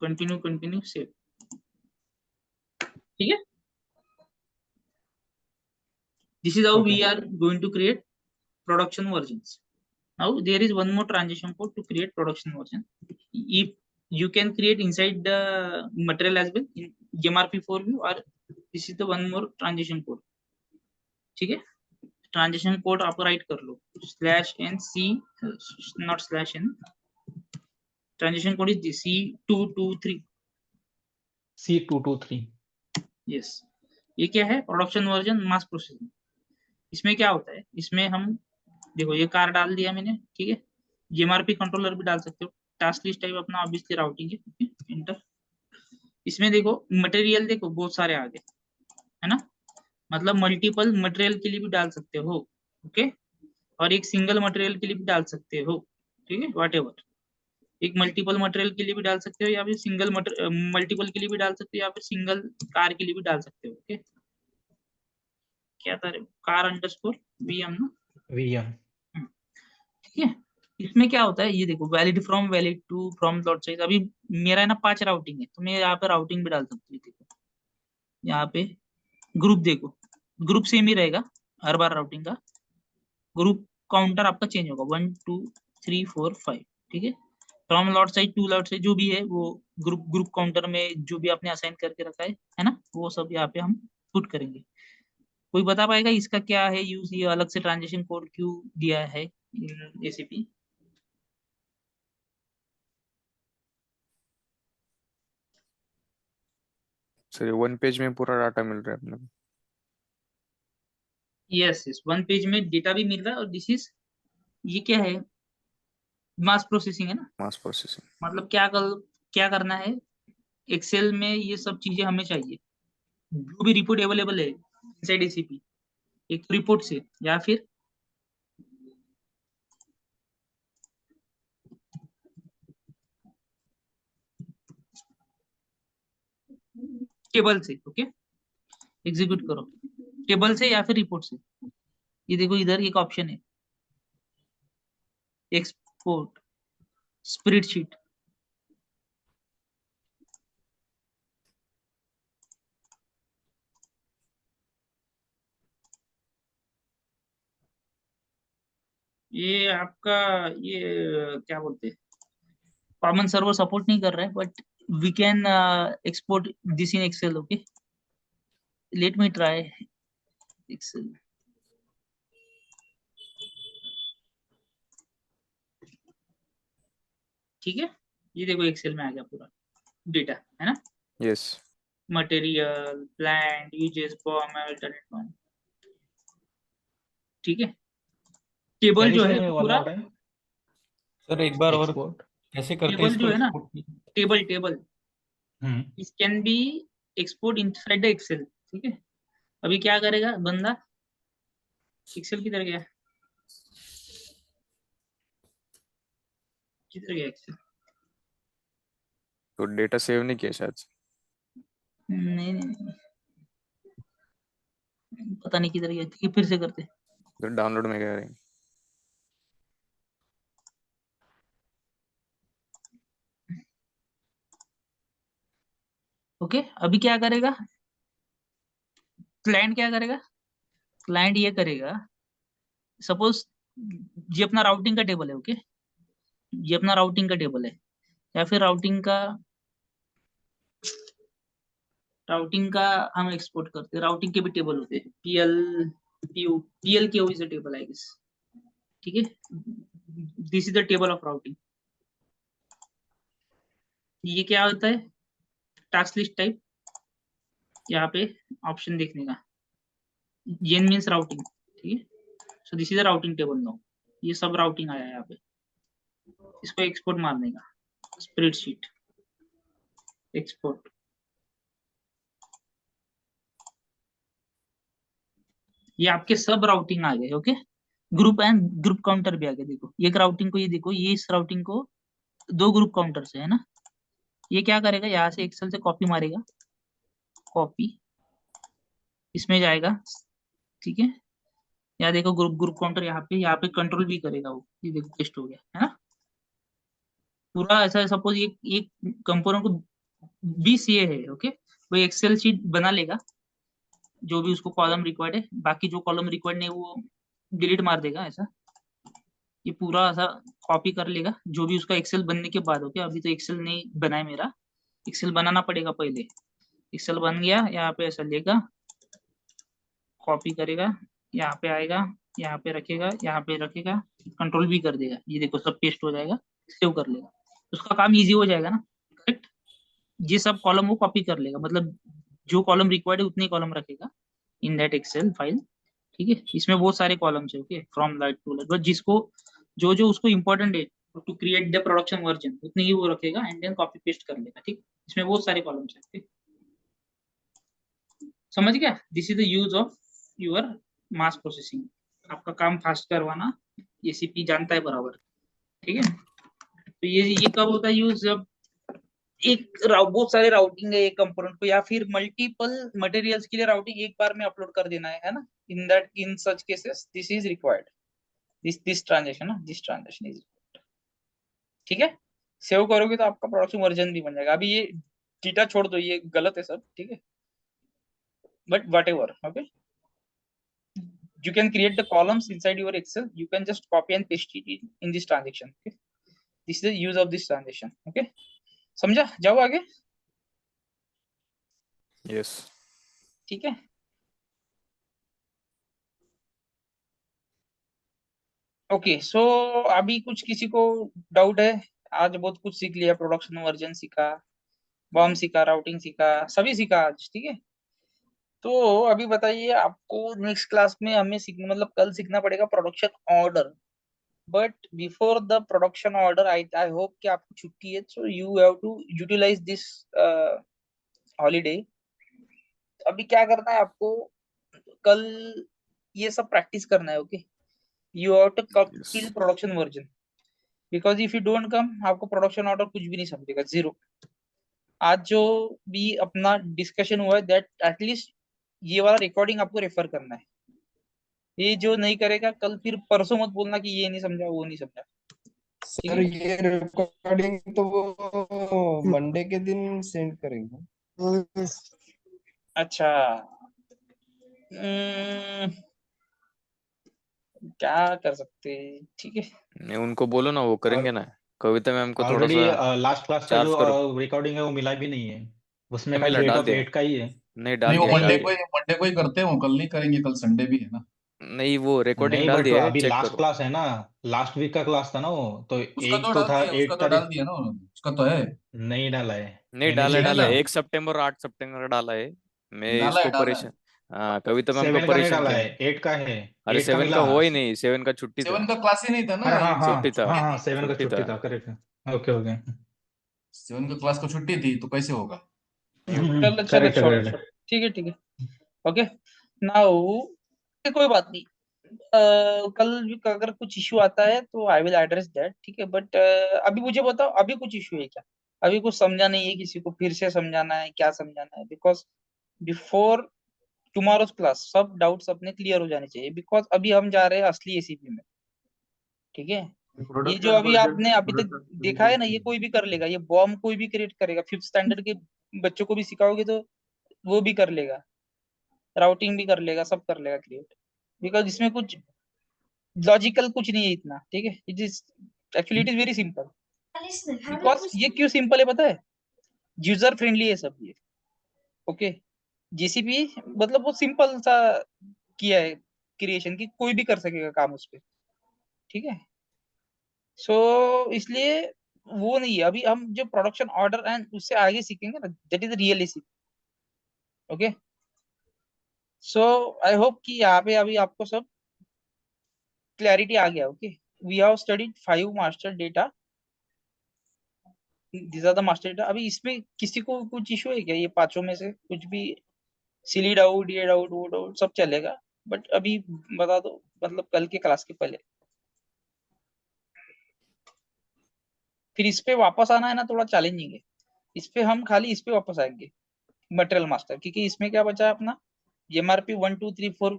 Speaker 5: कंटिन्यू सेव। ठीक है, this is how we
Speaker 6: Okay.
Speaker 5: are going to create production versions. Now there is one more transition code to create production version. If you can create inside the material as well in GMRP4 view, or this is the one more transition code. ठीक है, transition code आप right कर लो, /NC not /N, transition code is C223।
Speaker 6: C223
Speaker 5: yes, ये क्या है? Production version मास processing. इसमें क्या होता है, इसमें हम देखो ये कार डाल दिया मैंने। ठीक है, जीएमआरपी कंट्रोलर भी डाल सकते हो, टास्क लिस्ट टाइप अपना ऑब्वियसली राउटिंग है, इंटर। इसमें देखो मटेरियल देखो बहुत सारे आ गए है ना, मतलब मल्टीपल मटेरियल के लिए भी डाल सकते हो। ओके, और एक सिंगल मटेरियल के लिए भी डाल सकते हो। ठीक है, व्हाटएवर, एक मल्टीपल मटेरियल के लिए भी डाल सकते हो, या फिर सिंगल मल्टीपल के लिए भी डाल सकते हो, या फिर सिंगल कार के लिए भी डाल सकते हो। ओके, क्या था, कार अंडरस्कोर VM ना,
Speaker 6: VM.
Speaker 5: ठीक है। इसमें क्या होता है ये देखो, valid from, valid to, from dot size. अभी मेरा है ना 5 राउटिंग है, तो मैं यहाँ पे राउटिंग भी डाल सकती हूँ। देखो यहाँ पे ग्रुप, देखो ग्रुप सेम ही रहेगा हर बार राउटिंग का, ग्रुप काउंटर आपका चेंज होगा 1 2 3 4 5, ठीक है। From lot size to lot size जो भी है वो ग्रुप काउंटर में जो भी आपने असाइन करके रखा है ना, वो सब यहाँ पे हम पुट करेंगे। कोई बता पाएगा इसका क्या है यूज, ये अलग से ट्रांजेक्शन कोड क्यों दिया है एसीपी?
Speaker 3: सर 1 पेज में पूरा डाटा मिल रहा है अपने को।
Speaker 5: यस यस, 1 पेज में डेटा भी मिल रहा है, और दिस इज, ये क्या है, मास प्रोसेसिंग है ना।
Speaker 3: मास प्रोसेसिंग।
Speaker 5: मतलब क्या करना है, एक्सेल में ये सब चीजें हमें चाहिए, जो भी रिपोर्ट अवेलेबल है इनसाइड एसीपी, एक रिपोर्ट से या फिर टेबल से, ओके एग्जीक्यूट करो, टेबल से या फिर रिपोर्ट से। ये देखो इधर एक ऑप्शन है, एक्सपोर्ट स्प्रेडशीट। ये आपका, ये क्या बोलते हैं, कॉमन सर्वर सपोर्ट नहीं कर रहा है, but we can export this in Excel, okay let me try Excel. ठीक है, ये देखो एक्सेल में आ गया पूरा डेटा, है ना,
Speaker 3: yes.
Speaker 5: Material, plant, uses, bomb, alternate, ठीक है।
Speaker 6: क्या
Speaker 5: टेबल जो
Speaker 6: सर
Speaker 5: है
Speaker 6: ये
Speaker 5: वो
Speaker 6: वन
Speaker 5: पूरा,
Speaker 6: और टाइम
Speaker 7: सर एक बार और
Speaker 6: एक्सपोर्ट?
Speaker 7: कैसे करते हैं
Speaker 5: टेबल
Speaker 7: इसको
Speaker 5: जो है ना,
Speaker 7: export?
Speaker 5: Table
Speaker 6: hmm.
Speaker 5: It can be export inside the Excel, ठीक है। अभी क्या करेगा बंदा, एक्सेल किधर गया, किधर गया एक्सेल,
Speaker 3: तो डेटा सेव नहीं किया शायद।
Speaker 5: नहीं नहीं नहीं, पता नहीं किधर गया, ठीक है फिर से करते।
Speaker 3: तो डाउनलोड में कह रहे हैं।
Speaker 5: ओके अभी क्या करेगा क्लाइंट, क्या करेगा क्लाइंट, ये करेगा, सपोज ये अपना राउटिंग का टेबल है, ओके ये अपना राउटिंग का टेबल है, या फिर राउटिंग का हम एक्सपोर्ट करते हैं, राउटिंग के भी टेबल होते हैं, PL K is a table I guess, ठीक है। This is the table of routing. ये क्या होता है, टास्क लिस्ट टाइप, यहाँ पे ऑप्शन देखने का, जेन मीन्स राउटिंग, ठीक है। So this is the routing table no, ये सब राउटिंग आया है यहाँ पे, इसको एक्सपोर्ट मारने का, स्प्रेडशीट एक्सपोर्ट, ये आपके सब राउटिंग आ गए, okay group and group counter भी आ गया। देखो एक राउटिंग को, ये देखो ये इस राउटिंग को 2 ग्रुप काउंटर से है ना, ये क्या करेगा यहाँ से एक्सेल से कॉपी मारेगा, कॉपी इसमें जाएगा, ठीक है। यहाँ देखो ग्रुप ग्रुप काउंटर, यहाँ पे कंट्रोल भी करेगा वो, ये देखो पेस्ट हो गया है ना पूरा ऐसा। सपोज एक कंपोनेंट को 20 ये है, ओके वो एक्सेल शीट बना लेगा, जो भी उसको कॉलम रिक्वायर्ड है, बाकी जो कॉलम रिक्वायर्ड नहीं वो डिलीट मार देगा ऐसा। ये पूरा ऐसा कॉपी कर लेगा जो भी उसका एक्सेल बनने के बाद, ओके अभी तो एक्सेल नहीं बना है मेरा, एक्सेल बनाना पड़ेगा पहले। एक्सेल बन गया, यहाँ पे ऐसा लेगा, कॉपी करेगा, यहाँ पे आएगा, यहाँ पे रखेगा, यहाँ पे रखेगा, कंट्रोल भी कर देगा, ये देखो सब पेस्ट हो जाएगा, सेव कर लेगा, उसका काम इजी हो जाएगा ना, करेक्ट। ये सब कॉलम वो कॉपी कर लेगा, मतलब जो कॉलम रिक्वायर्ड है उतने कॉलम रखेगा इन दैट एक्सेल फाइल, ठीक है। इसमें बहुत सारे कॉलम्स है, okay from light to light, but जिसको जो जो उसको इम्पोर्टेंट है to create the production version उतने ही वो रखेगा, एंड देन कॉपी पेस्ट कर लेगा, ठीक। इसमें बहुत सारे कॉलम्स है, ठीक समझ गया। This is the use of your mass processing, आपका काम फास्ट करवाना एसीपी जानता है बराबर, ठीक है। तो ये कब होता है यूज, जब बहुत सारे राउटिंग है एक कंपोनेंट को, या फिर मल्टीपल मटेरियल्स के लिए राउटिंग एक बार में अपलोड कर देना है ना, in such cases this is required, this transaction ना, दिस ट्रांजेक्शन इज, ठीक है। सेव करोगे तो आपका प्रोडक्शन वर्जन भी बन जाएगा। अभी ये डेटा छोड़ दो, ये गलत है सब, ठीक है, but what ever, okay. You can create the columns inside your Excel. You can just copy and paste it in this transaction. Okay? This is the use of this transaction. Okay? समझा? जाओ आगे।
Speaker 3: Yes
Speaker 5: ठीक है। Okay सो अभी कुछ किसी को doubt है? आज बहुत कुछ सीख लिया, प्रोडक्शन वर्जन सीखा, बॉम सीखा, राउटिंग सीखा, सभी सीखा आज, ठीक है। तो अभी बताइए, आपको नेक्स्ट क्लास में हमें सीखना, मतलब कल सीखना पड़ेगा production order. But before the production order I hope कि आपको छुट्टी है, so you have to utilize this holiday. अभी क्या करना है आपको, कल ये सब प्रैक्टिस करना है, okay. You have to come till production version, because if you don't come, आपको प्रोडक्शन ऑर्डर कुछ भी नहीं समझेगा, जीरो। आज जो भी अपना डिस्कशन हुआ है, दैट एटलीस्ट ये वाला रिकॉर्डिंग आपको रेफर करना है। ये जो नहीं करेगा कल, फिर परसों मत बोलना कि ये नहीं समझा, वो नहीं समझा।
Speaker 2: सर ये रिकॉर्डिंग तो वो मंडे के दिन सेंड करेंगे।
Speaker 5: अच्छा, क्या कर सकते हैं, ठीक है।
Speaker 3: नहीं, उनको बोलो ना, वो करेंगे ना। कविता मैम को थोड़ा
Speaker 6: ऑलरेडी
Speaker 3: सा
Speaker 6: लास्ट क्लास का
Speaker 3: चार्ज
Speaker 6: जो
Speaker 3: करो।
Speaker 6: रिकॉर्डिंग है वो मिला भी नहीं है, उसमें
Speaker 3: मिला,
Speaker 6: खाली डेट
Speaker 3: डाल
Speaker 6: ऑफ
Speaker 3: दिया।
Speaker 6: डेट का ही है।
Speaker 3: नहीं, डाल
Speaker 1: नहीं, वो
Speaker 3: दिया, डाल दिया।
Speaker 1: मंडे को ही करते हैं, वो कल नहीं करेंगे, कल संडे भी है ना।
Speaker 3: नहीं, वो रिकॉर्डिंग
Speaker 6: नहीं
Speaker 3: डाल
Speaker 6: बट
Speaker 3: दिया है,
Speaker 6: अभी
Speaker 3: चेक
Speaker 6: लास्ट
Speaker 3: करो।
Speaker 6: क्लास है ना, लास्ट वीक का क्लास था ना वो, तो
Speaker 1: उसका
Speaker 6: एक
Speaker 1: तो
Speaker 6: तो
Speaker 1: डाल
Speaker 6: था
Speaker 1: दिया, उसका
Speaker 6: 8
Speaker 1: तो डाल
Speaker 6: तारीख।
Speaker 1: दिया ना उन्होंने, उसका तो है।
Speaker 6: नहीं डाला है,
Speaker 3: नहीं,
Speaker 6: मैंने
Speaker 3: डाला
Speaker 6: चेक
Speaker 3: डाला
Speaker 6: किया।
Speaker 3: है, 1 सितंबर और 8 सितंबर डाला है। मैं
Speaker 1: डाला है,
Speaker 3: इसको
Speaker 1: डाला है।
Speaker 3: परेशान, हाँ, कविता मैम को
Speaker 6: 7 का नहीं
Speaker 3: परेशान
Speaker 6: डाला
Speaker 3: किया।
Speaker 6: है, 8 का है।
Speaker 3: अरे
Speaker 6: 8 का
Speaker 3: 7 का
Speaker 6: मिला।
Speaker 3: हो ही नहीं, 7 का छुट्टी था।
Speaker 1: 7 का क्लास ही नहीं था ना,
Speaker 6: अरे हाँ हाँ
Speaker 3: छुट्टी था,
Speaker 6: हाँ हाँ,
Speaker 1: छुट्टी थी।
Speaker 6: 7 का
Speaker 3: छुट्टी था।
Speaker 6: छुट्टी था, करेक्ट है। Okay okay.
Speaker 1: 7 का क्लास को छुट्टी थी, तो कैसे होगा?
Speaker 5: चलो चलो,
Speaker 6: करेक्ट है,
Speaker 5: छोड़ो
Speaker 6: करेक्ट है।
Speaker 5: छोड़ो, ठीक है ठीक है, ओके। नाउ कोई बात नहीं, कल भी अगर कुछ इश्यू आता है तो आई विल एड्रेस दैट, ठीक है। बट अभी मुझे बताओ, अभी कुछ इश्यू है क्या? अभी कुछ समझा नहीं है किसी को? फिर से समझाना है, क्या समझाना है? बिकॉज बिफोर टुमारोज क्लास सब डाउट्स अपने क्लियर हो जाने चाहिए, बिकॉज अभी हम जा रहे हैं असली एसीपी में, ठीक है। ये जो
Speaker 4: प्रोडक्शन
Speaker 5: अभी
Speaker 4: वर्जन
Speaker 5: आपने अभी तक देखा है ना, ये कोई भी कर लेगा, ये बॉम्ब कोई भी क्रिएट करेगा, 5th स्टैंडर्ड के बच्चों को भी सिखाओगे तो वो भी कर लेगा, राउटिंग भी कर लेगा, सब कर लेगा क्रिएट, बिकॉज इसमें कुछ लॉजिकल कुछ नहीं है इतना, ठीक है। It is actually it is very simple. Because ये क्यों सिंपल है पता है? यूजर फ्रेंडली है सब ये, ओके। जीसीपी मतलब वो सिंपल सा किया है क्रिएशन की, कोई भी कर सकेगा काम उस पे, ठीक है। सो इसलिए वो नहीं है। अभी हम जो प्रोडक्शन ऑर्डर एंड उससे आगे सीखेंगे ना, that is real AC, okay. So I hope कि यहाँ पे अभी आपको सब क्लैरिटी आ गया, okay. We have studied 5 master data, these are the master data। अभी इसमें किसी को कुछ इशू है क्या? ये पांचों में से कुछ भी सिली डाउट, ये डाउट, वो डाउट, सब चलेगा, बट अभी बता दो, मतलब कल के क्लास के पहले। फिर इस पे वापस आना है ना, थोड़ा चैलेंजिंग है। इस पे हम खाली इस पे वापस आएंगे, मटेरियल मास्टर, क्योंकि इसमें क्या बचा है अपना, एमआरपी 1 2 3 4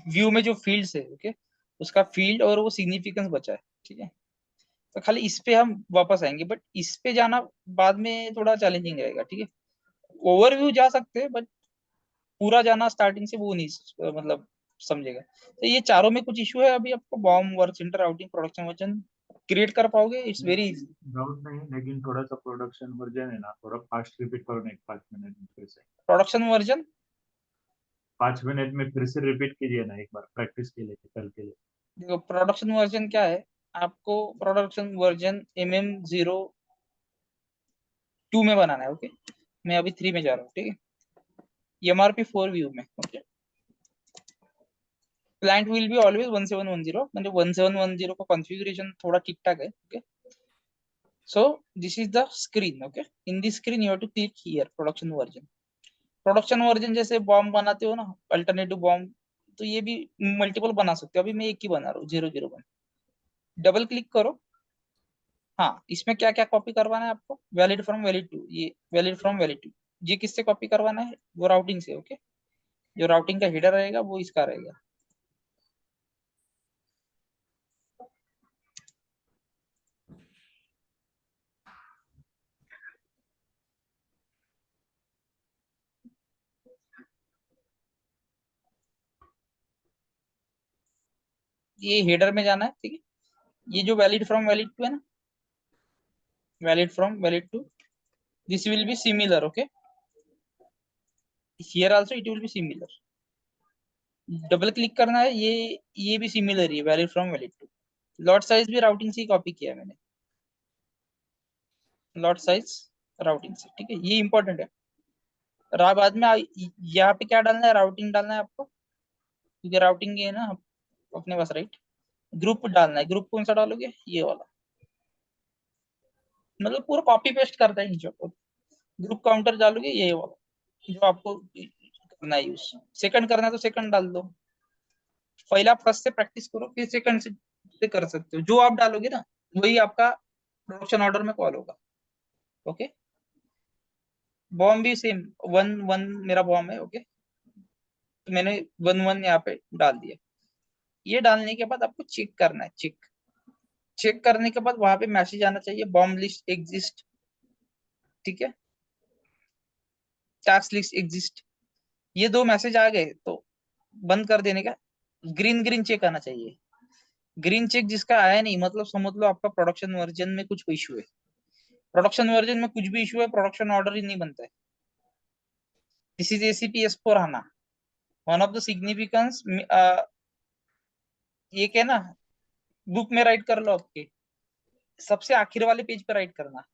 Speaker 5: व्यू में जो फील्ड्स है, ओके, उसका फील्ड और वो सिग्निफिकेंस बचा है, ठीक है। तो खाली इस पे हम वापस आएंगे, बट इस पे जाना बाद में थोड़ा चैलेंजिंग रहेगा, ठीक है। ओवरव्यू जा सकते हैं, बट पूरा जाना स्टार्टिंग से वो नहीं मतलब समझेगा। तो ये चारों में कुछ इशू है अभी आपको? Bomb, work center, routing, production version create कर पाओगे? It's very easy.
Speaker 4: डाउट नहीं, लेकिन थोड़ा सा प्रोडक्शन वर्जन है ना, थोड़ा फास्ट रिपीट करो ना, 5 मिनट में फिर से।
Speaker 5: प्रोडक्शन वर्जन
Speaker 4: 5 मिनट में फिर से रिपीट कीजिए ना, एक बार प्रैक्टिस के लिए, कल के लिए।
Speaker 5: देखो, प्रोडक्शन वर्जन क्या है, आपको प्रोडक्शन वर्जन MM02 में बनाना है, ओके। मैं अभी 3 में जा रहा हूँ, ठीक है। एमआरपी 4 व्यू में, okay. Client will be always 1710, म्हणजे 1710 का कॉन्फ़िगरेशन थोड़ा ठीक ठाक है, okay. So this is the screen, okay. In this screen you have to click here production version. Production version जैसे बॉम्ब बनाते हो ना, अल्टरनेटिव बॉम्ब, तो ये भी मल्टीपल बना सकते हो। अभी मैं एक ही बना रहा हूँ, 001। डबल क्लिक करो, हाँ, इसमें क्या क्या कॉपी करवाना है आपको? वैलिड फ्रॉम वैलिड टू, ये वैलिड फ्रॉम वैलिड टू, ये किससे कॉपी करवाना है? वो राउटिंग से। ओके, जो राउटिंग का हेडर रहेगा वो इसका रहेगा। ये हेडर में जाना है, ठीक है। ये जो वैलिड फ्रॉम वैलिड टू है ना, valid from valid to, this will be similar. Okay, here also it will be similar. Double click करना है, ये भी सिमिलर ही है, valid from valid to. Lot size भी राउटिंग से ही कॉपी किया है मैंने, लॉट साइज राउटिंग से, ठीक है। ये इंपॉर्टेंट है। बाद में यहाँ पे क्या डालना है? राउटिंग डालना है आपको, क्योंकि राउटिंग ये है ना अपने पास, राइट। ग्रुप डालना है। ग्रुप कौन सा डालोगे? ये वाला, मतलब पूरा कॉपी पेस्ट करता है नीचे। ग्रुप काउंटर डालोगे ये वाला, जो आपको करना है यूज। सेकंड करना है तो सेकंड डाल दो। पहले आप फर्स्ट से प्रैक्टिस करो, फिर सेकंड से कर सकते हो। जो आप डालोगे ना वही आपका प्रोडक्शन ऑर्डर में कॉल होगा। ओके, बॉम भी सेम, 1 1 मेरा बॉम है। ओके, तो मैंने 1 1 यहाँ पे डाल दिया। ये डालने के बाद आपको चेक करना है। चेक करने के बाद वहां पे मैसेज आना चाहिए, बॉम्ब लिस्ट एग्जिस्ट, ठीक है, टास्क लिस्ट एग्जिस्ट। ये दो मैसेज आ गए तो बंद कर देने का। ग्रीन ग्रीन चेक आना चाहिए। ग्रीन चेक जिसका आया नहीं, मतलब समझ लो आपका प्रोडक्शन वर्जन में कुछ इशू है। प्रोडक्शन वर्जन में कुछ भी इशू है, प्रोडक्शन ऑर्डर ही नहीं बनता है। This is ACP S/4HANA। One of the significance, एक है ना, बुक में राइट कर लो, आपके सबसे आखिर वाले पेज पे राइट करना,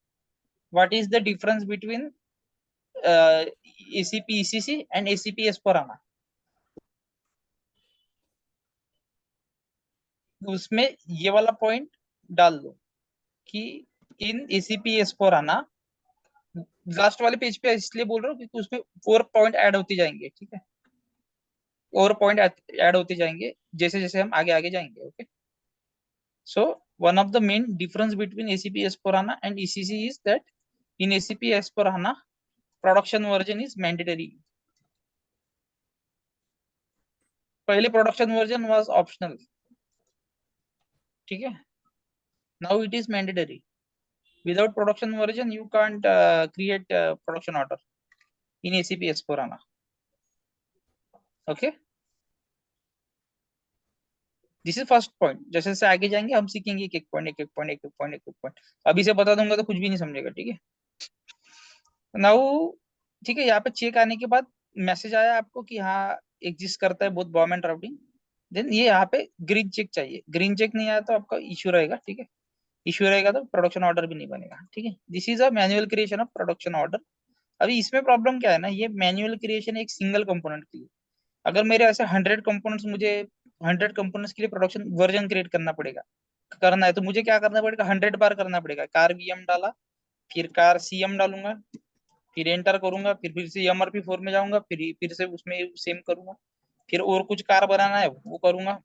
Speaker 5: what is the difference between ACP ECC and ACP S/4HANA। उसमें ये वाला पॉइंट डाल दो कि इन ACP S/4HANA, लास्ट वाले पेज पे इसलिए बोल रहा हूँ क्योंकि उसमें 4 पॉइंट ऐड होते जाएंगे, ठीक है। और पॉइंट ऐड होते जाएंगे जैसे जैसे हम आगे आगे जाएंगे। Okay, so one of the main difference between ACP S/4HANA and ECC is that in ACP S/4HANA production version is mandatory. पहले production version was optional, ठीक है। Now it is mandatory. Without production version you can't create production order in ACP S/4HANA. Okay, this is first point. जैसे जैसे आगे जाएंगे हम सीखेंगे एक एक पॉइंट, एक एक पॉइंट, एक एक पॉइंट, एक एक पॉइंट। अभी से बता दूंगा तो कुछ भी नहीं समझेगा, ठीक है। नाउ, ठीक है, यहाँ पे चेक आने के बाद मैसेज आया आपको कि हाँ एग्जिस्ट करता है both BOM and routing. Then ये यहाँ पे ग्रीन चेक चाहिए। ग्रीन चेक नहीं आया तो आपका इश्यू रहेगा, ठीक है। इश्यू रहेगा तो प्रोडक्शन ऑर्डर भी नहीं बनेगा, ठीक है। This is a manual creation of production order. अभी इसमें प्रॉब्लम क्या है ना, ये मैन्युअल क्रिएशन एक सिंगल कंपोनेंट के लिए। अगर मेरे ऐसे 100 कंपोनेंट्स, मुझे 100 कंपोनेंट्स के लिए प्रोडक्शन वर्जन क्रिएट करना है तो मुझे क्या करना पड़ेगा? 100 बार करना पड़ेगा। कार VM डाला, फिर कार CM डालूंगा, फिर एंटर करूंगा, फिर से MRP4 में जाऊंगा, फिर से उसमें सेम करूंगा, फिर और कुछ कार बनाना है वो करूंगा,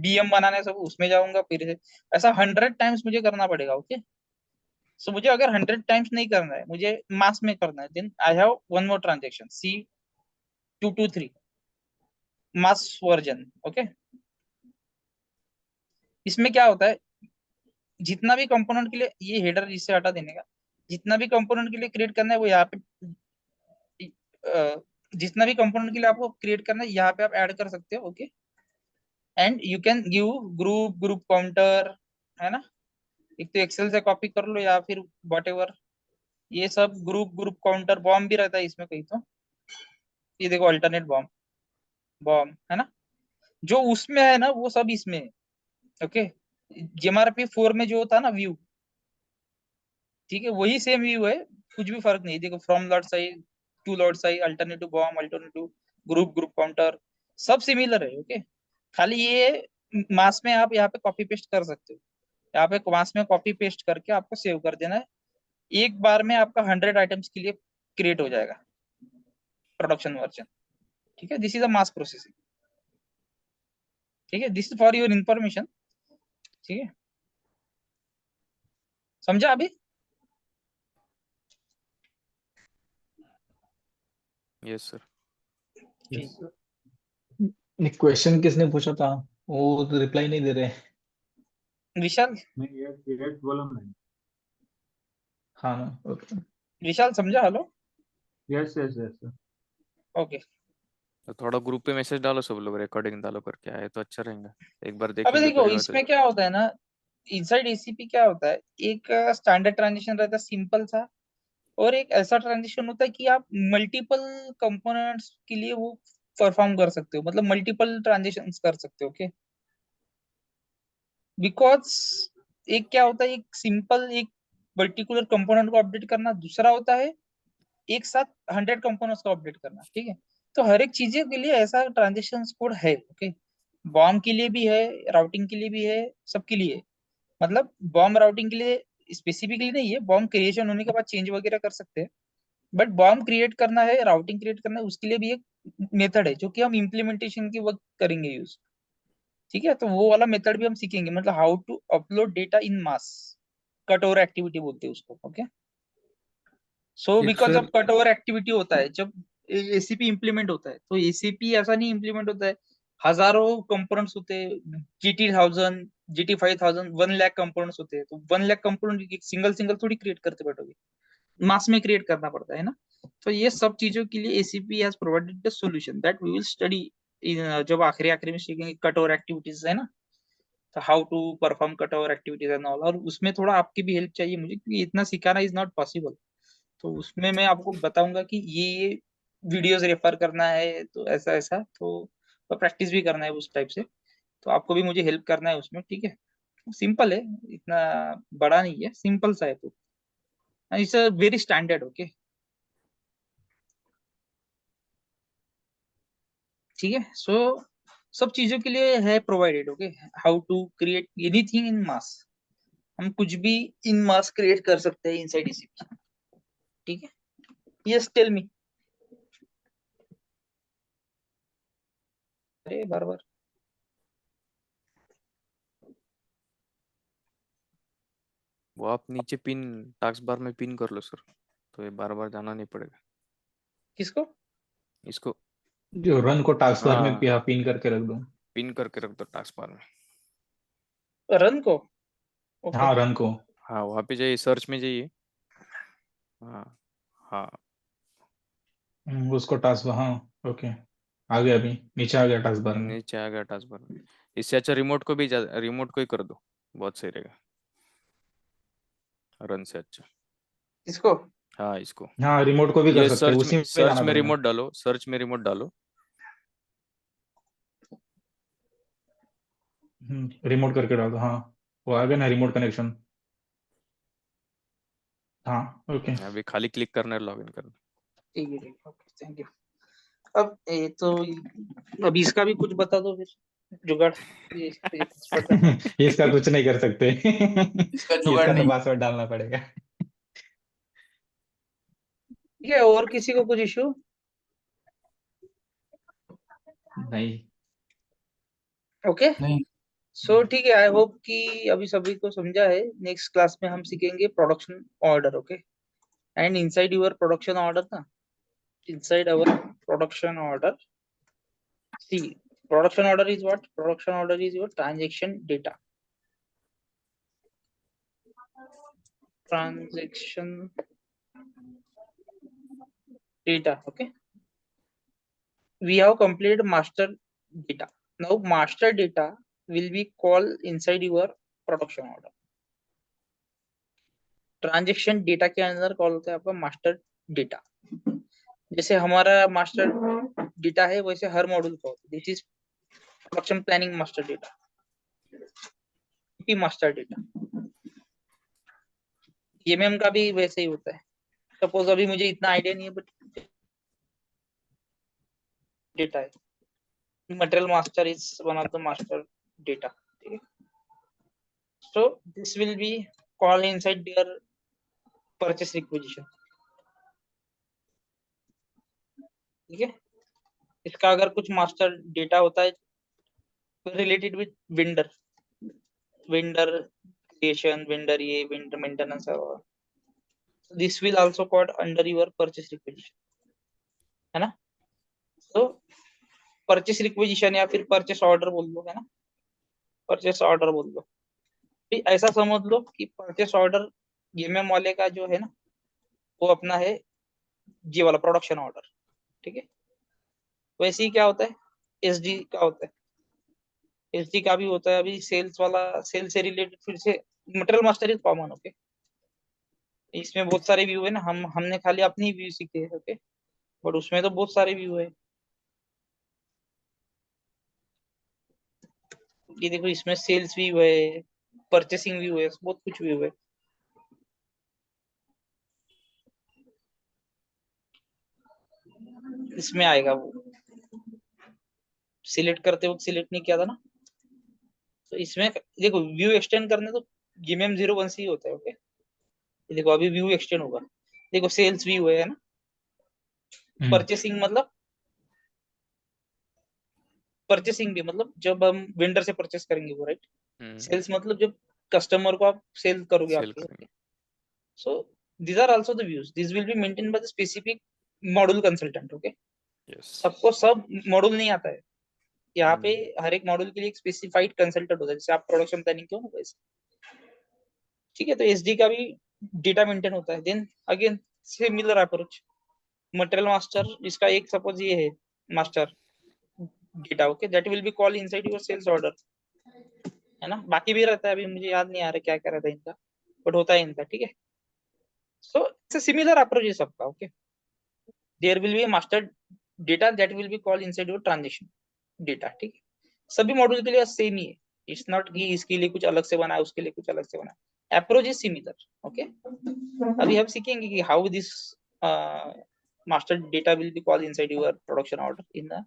Speaker 5: BM बनाना है सब उसमें जाऊंगा, फिर से ऐसा 100 टाइम्स मुझे करना पड़ेगा। ओके, सो मुझे अगर 100 टाइम्स नहीं करना है, मुझे मास में करना है, then I have one more transaction, C223 mass version. ओके, इसमें क्या होता है, जितना भी कंपोनेंट के लिए, ये हेडर इससे हटा देने का, जितना भी कंपोनेंट के लिए क्रिएट करना है वो यहाँ पे, जितना भी कंपोनेंट के लिए आपको क्रिएट करना है यहाँ पे आप ऐड कर सकते हो। Okay, and you can give group counter, है ना। एक तो एक्सेल से कॉपी कर लो या फिर वॉट, ये सब ग्रुप काउंटर बॉम्ब भी रहता है इसमें कहीं तो। ये देखो अल्टरनेट बॉम्ब, है ना, जो उसमें है ना वो सब इसमें है। ओके, MRP4 में जो होता है ना व्यू, ठीक है, वही सेम व्यू है, कुछ भी फर्क नहीं। देखो from lot size to lot size, alternative BOM, alternative group counter, सब सिमिलर है। ओके, खाली ये मास में आप यहाँ पे कॉपी पेस्ट कर सकते हो। यहाँ पे मास में कॉपी पेस्ट करके आपको सेव कर देना है। एक बार में आपका 100 आइटम्स के लिए क्रिएट हो जाएगा प्रोडक्शन वर्जन, ठीक है। This is a mass processing, ठीक है। This is for your information, ठीक है। समझा अभी?
Speaker 3: Yes sir.
Speaker 6: Yes, sir. Question किसने पूछा था? वो तो रिप्लाई नहीं दे रहे।
Speaker 5: विशाल,
Speaker 4: नहीं यस बोला मैंने।
Speaker 6: हाँ ओके।
Speaker 5: विशाल समझा? Hello,
Speaker 4: yes yes yes
Speaker 5: okay.
Speaker 3: तो थोड़ा ग्रुप पे मैसेज डालो सब लोग, रिकॉर्डिंग डालो करके आए तो अच्छा रहेगा, एक बार
Speaker 5: अबे
Speaker 3: देखेंगे
Speaker 5: देखो
Speaker 3: फिर मैं तो।
Speaker 5: इसमें क्या होता है ना, इनसाइड एसीपी क्या होता है, एक स्टैंडर्ड ट्रांजिशन रहता है सिंपल सा, और एक ऐसा ट्रांजिशन होता है कि आप मल्टीपल कंपोनेंट्स के लिए वो परफॉर्म कर सकते हो, मतलब मल्टीपल ट्रांजिशंस कर सकते हो। ओके, बिकॉज एक क्या होता है, एक सिंपल एक पर्टिकुलर कंपोनेंट को अपडेट करना, दूसरा होता है एक साथ 100 कंपोनेंट्स को अपडेट करना। ठीक है, तो हर एक चीजें के लिए ऐसा ट्रांजिशन कोड है। ओके, बॉम्ब के लिए भी है, राउटिंग के लिए भी है, सबके लिए। मतलब बॉम्ब राउटिंग के लिए स्पेसिफिकली नहीं है, बॉम्ब क्रिएशन होने के बाद चेंज वगैरह कर सकते हैं, बट बॉम्ब क्रिएट करना है, राउटिंग क्रिएट करना है, उसके लिए भी एक मेथड है जो कि हम इम्प्लीमेंटेशन के वक्त करेंगे यूज। ठीक है, तो वो वाला मेथड भी हम सीखेंगे, मतलब how to upload data in mass, cut over activity बोलते हैं उसको। ओके, सो
Speaker 7: एक
Speaker 5: because
Speaker 7: sir
Speaker 5: of cut over activity होता है जब एसीपी इंप्लीमेंट होता है, तो एसीपी ऐसा नहीं इंप्लीमेंट होता है, हजारों कंपोनेंट्स होते हैं, GT1000 GT5000 1 लाख कंपोनेंट्स होते हैं, तो 1 लाख कंपोनेंट सिंगल सिंगल थोड़ी क्रिएट करते बैठोगे, मास में क्रिएट करना पड़ता है ना। तो ये सब चीजों के लिए ACP has provided the solution that we will study जब आखिरी आखिरी में सीखेंगे कट ओवर एक्टिविटीज है ना, तो how to perform cut over activities and all. और उसमें थोड़ा आपकी भी हेल्प चाहिए मुझे, क्योंकि इतना सिखाना इज नॉट पॉसिबल। तो उसमें मैं आपको बताऊंगा कि ये वीडियोस रेफर करना है, तो ऐसा ऐसा, तो प्रैक्टिस भी करना है उस टाइप से, तो आपको भी मुझे हेल्प करना है उसमें। ठीक है, सिंपल है, इतना बड़ा नहीं है, सिंपल सा है, तो it's a very standard. Okay, ठीक है, सो सब चीजों के लिए है provided. Okay, how to create anything in mass, हम कुछ भी इन मास क्रिएट कर सकते हैं इनसाइड ECP। ठीक है, यस टेल मी। अरे बार बार
Speaker 3: वो आप नीचे पिन टास्क बार में पिन कर लो सर, तो ये बार बार जाना नहीं पड़ेगा
Speaker 5: किसको?
Speaker 3: इसको।
Speaker 6: जो रन को टास्क बार में
Speaker 3: हाँ,
Speaker 6: पिन करके रख दो।
Speaker 3: पिन करके रख दो टास्क बार में।
Speaker 5: रन को? ओके,
Speaker 6: हाँ रन को।
Speaker 3: हाँ वहाँ पे जाइए, सर्च में जाइए। हाँ हाँ,
Speaker 6: उसको टास्क हाँ ओके, आ गया अभी नीचे आ गया टास्क बार में।
Speaker 3: नीचे आ गया टास्क बार में। इससे अच्छा रिमोट को भी रिमोट को ही कर दो, बहुत सही रहेगा रन से अच्छा।
Speaker 5: किसको?
Speaker 3: हाँ इसको,
Speaker 6: हाँ रिमोट को भी कर
Speaker 3: ये
Speaker 6: सकते हैं, उसी में
Speaker 3: सर्च
Speaker 6: जाना
Speaker 3: में
Speaker 6: पड़ेगा।
Speaker 3: रिमोट डालो, सर्च में रिमोट डालो।
Speaker 6: रिमोट करके डाल दो, हाँ वो आ गया ना रिमोट कनेक्शन। हाँ ओके।
Speaker 3: अभी खाली क्लिक करना है, लॉग इन करना।
Speaker 5: ठीक है, ठीक है, ओके, थैंक यू। अब ये तो, अभी इसका भी कुछ बता दो फिर, जुगाड़। ये पता है।
Speaker 6: इसका कुछ नहीं कर सकते।
Speaker 1: इसका जुगाड़
Speaker 6: इसका तो
Speaker 1: नहीं।
Speaker 6: पासवर्ड डालना पड़ेगा।
Speaker 5: ठीक है, और किसी को कुछ इशू?
Speaker 6: नहीं।
Speaker 5: ओके,
Speaker 1: नहीं।
Speaker 5: सो ठीक है, आई होप कि अभी सभी को समझा है। नेक्स्ट क्लास में हम सीखेंगे production order. Okay, and inside your production order ना, inside our production order, see, production order is what? Production order is your transaction data, transaction data. Okay, we have completed master data. Now master data will be called inside your production order. Transaction data के अंदर call होता है आपका master data. जैसे हमारा master data है, वैसे हर module का होता है। This is production planning master data, master data. MM का भी वैसे ही होता है। सपोज अभी मुझे इतना आइडिया नहीं है, बट डेटा है, material master is one of the master data. ठीक है, so this will be call inside there purchase requisition. ठीक है, इसका अगर कुछ मास्टर डेटा होता है related with vendor, vendor creation, vendor ये, vendor maintenance और this will also called under your purchase requisition, है ना? तो परचेस रिक्वेजिशन या फिर परचेस ऑर्डर बोल लो, है ना? परचेस ऑर्डर बोल लो। फिर ऐसा समझ लो कि परचेस ऑर्डर एमएम वाले का जो है ना, वो अपना है ये वाला प्रोडक्शन ऑर्डर, ठीक है? वैसे ही क्या होता है, एसडी का होता है, एसडी का भी होता है। अभी सेल्स वाला, सेल्स से रिलेटेड फिर से material master is common, okay? इसमें बहुत सारे व्यू है ना, हमने खाली अपनी व्यू सीखे हैं, ओके? बट उसमें तो बहुत सारे व्यू है। ये देखो, इसमें सेल्स व्यू है, परचेसिंग व्यू है, बहुत कुछ व्यू है। इसमें आएगा वो, सिलेक्ट करते वक्त सिलेक्ट नहीं किया था ना, तो इसमें देखो व्यू एक्सटेंड करने तो जीएमएम 01 से ही होता है, ओके? ये देखो अभी व्यू एक्सटेंड होगा, देखो सेल्स व्यू है ना, परचेसिंग मतलब परचेसिंग भी मतलब जब हम वेंडर से परचेस करेंगे वो, राइट? सेल्स मतलब जब कस्टमर को आप सेल करोगे
Speaker 3: सेल
Speaker 5: आपके,
Speaker 3: करेंगे।
Speaker 5: so these are also the views, this will be maintained by the specific module consultant, okay?
Speaker 3: Yes
Speaker 5: सबको सब मॉड्यूल नहीं आता है यहाँ पे, हर एक मॉड्यूल के लिए एक स्पेसिफाइड कंसल्टेंट होता है, जैसे आप प्रोडक्शन प्लानिंग क्यों ना वैसे, ठीक है? तो एसडी का भी डेटा मेंटेन होता है। Then again similar approach, material master, इसका एक सपोज ये है master data, okay? That will be call inside your sales order, है ना? बाकी भी रहता है, अभी मुझे याद नहीं आ रहा क्या क्या रहता है इनका, बट होता है इनका, ठीक है? सो इट्स सिमिलर अप्रोच है सबका, okay? There will be master data that will be call inside your transaction data, ठीक है? सभी मॉड्यूल के लिए सेम ही है, इट्स नॉट कि इसके लिए कुछ अलग से बना है, उसके लिए कुछ अलग से बना है, अप्रोच इज सिमिलर, ओके? अभी हम सीखेंगे कि how this master data will be call inside your production order in the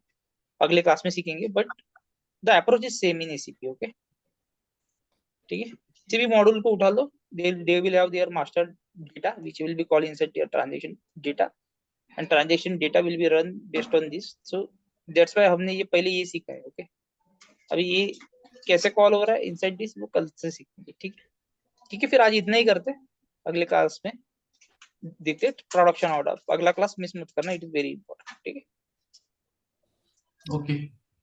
Speaker 5: अगले क्लास में सीखेंगे, but the approach is same in ACP, okay? ठीक है? किसी भी मॉड्यूल को उठा लो, they will have their master data which will be called inside their transaction data, and transaction data will be run based on this, so that's why हमने ये पहले ये सीखा है, ओके? अभी ये कैसे कॉल हो रहा है इनसाइड दिस वो कल से सीखेंगे, ठीक है? ठीक है, फिर आज इतना ही करते, अगले क्लास में देखते प्रोडक्शन ऑर्डर, अगला क्लास मिस मत करना, इट इज वेरी इंपॉर्टेंट, ठीक है?
Speaker 1: Okay,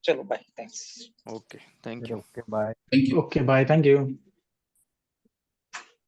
Speaker 5: चलो bye, thanks.
Speaker 3: Okay thank you
Speaker 2: okay bye.
Speaker 1: thank you.
Speaker 6: Okay, bye. Thank you.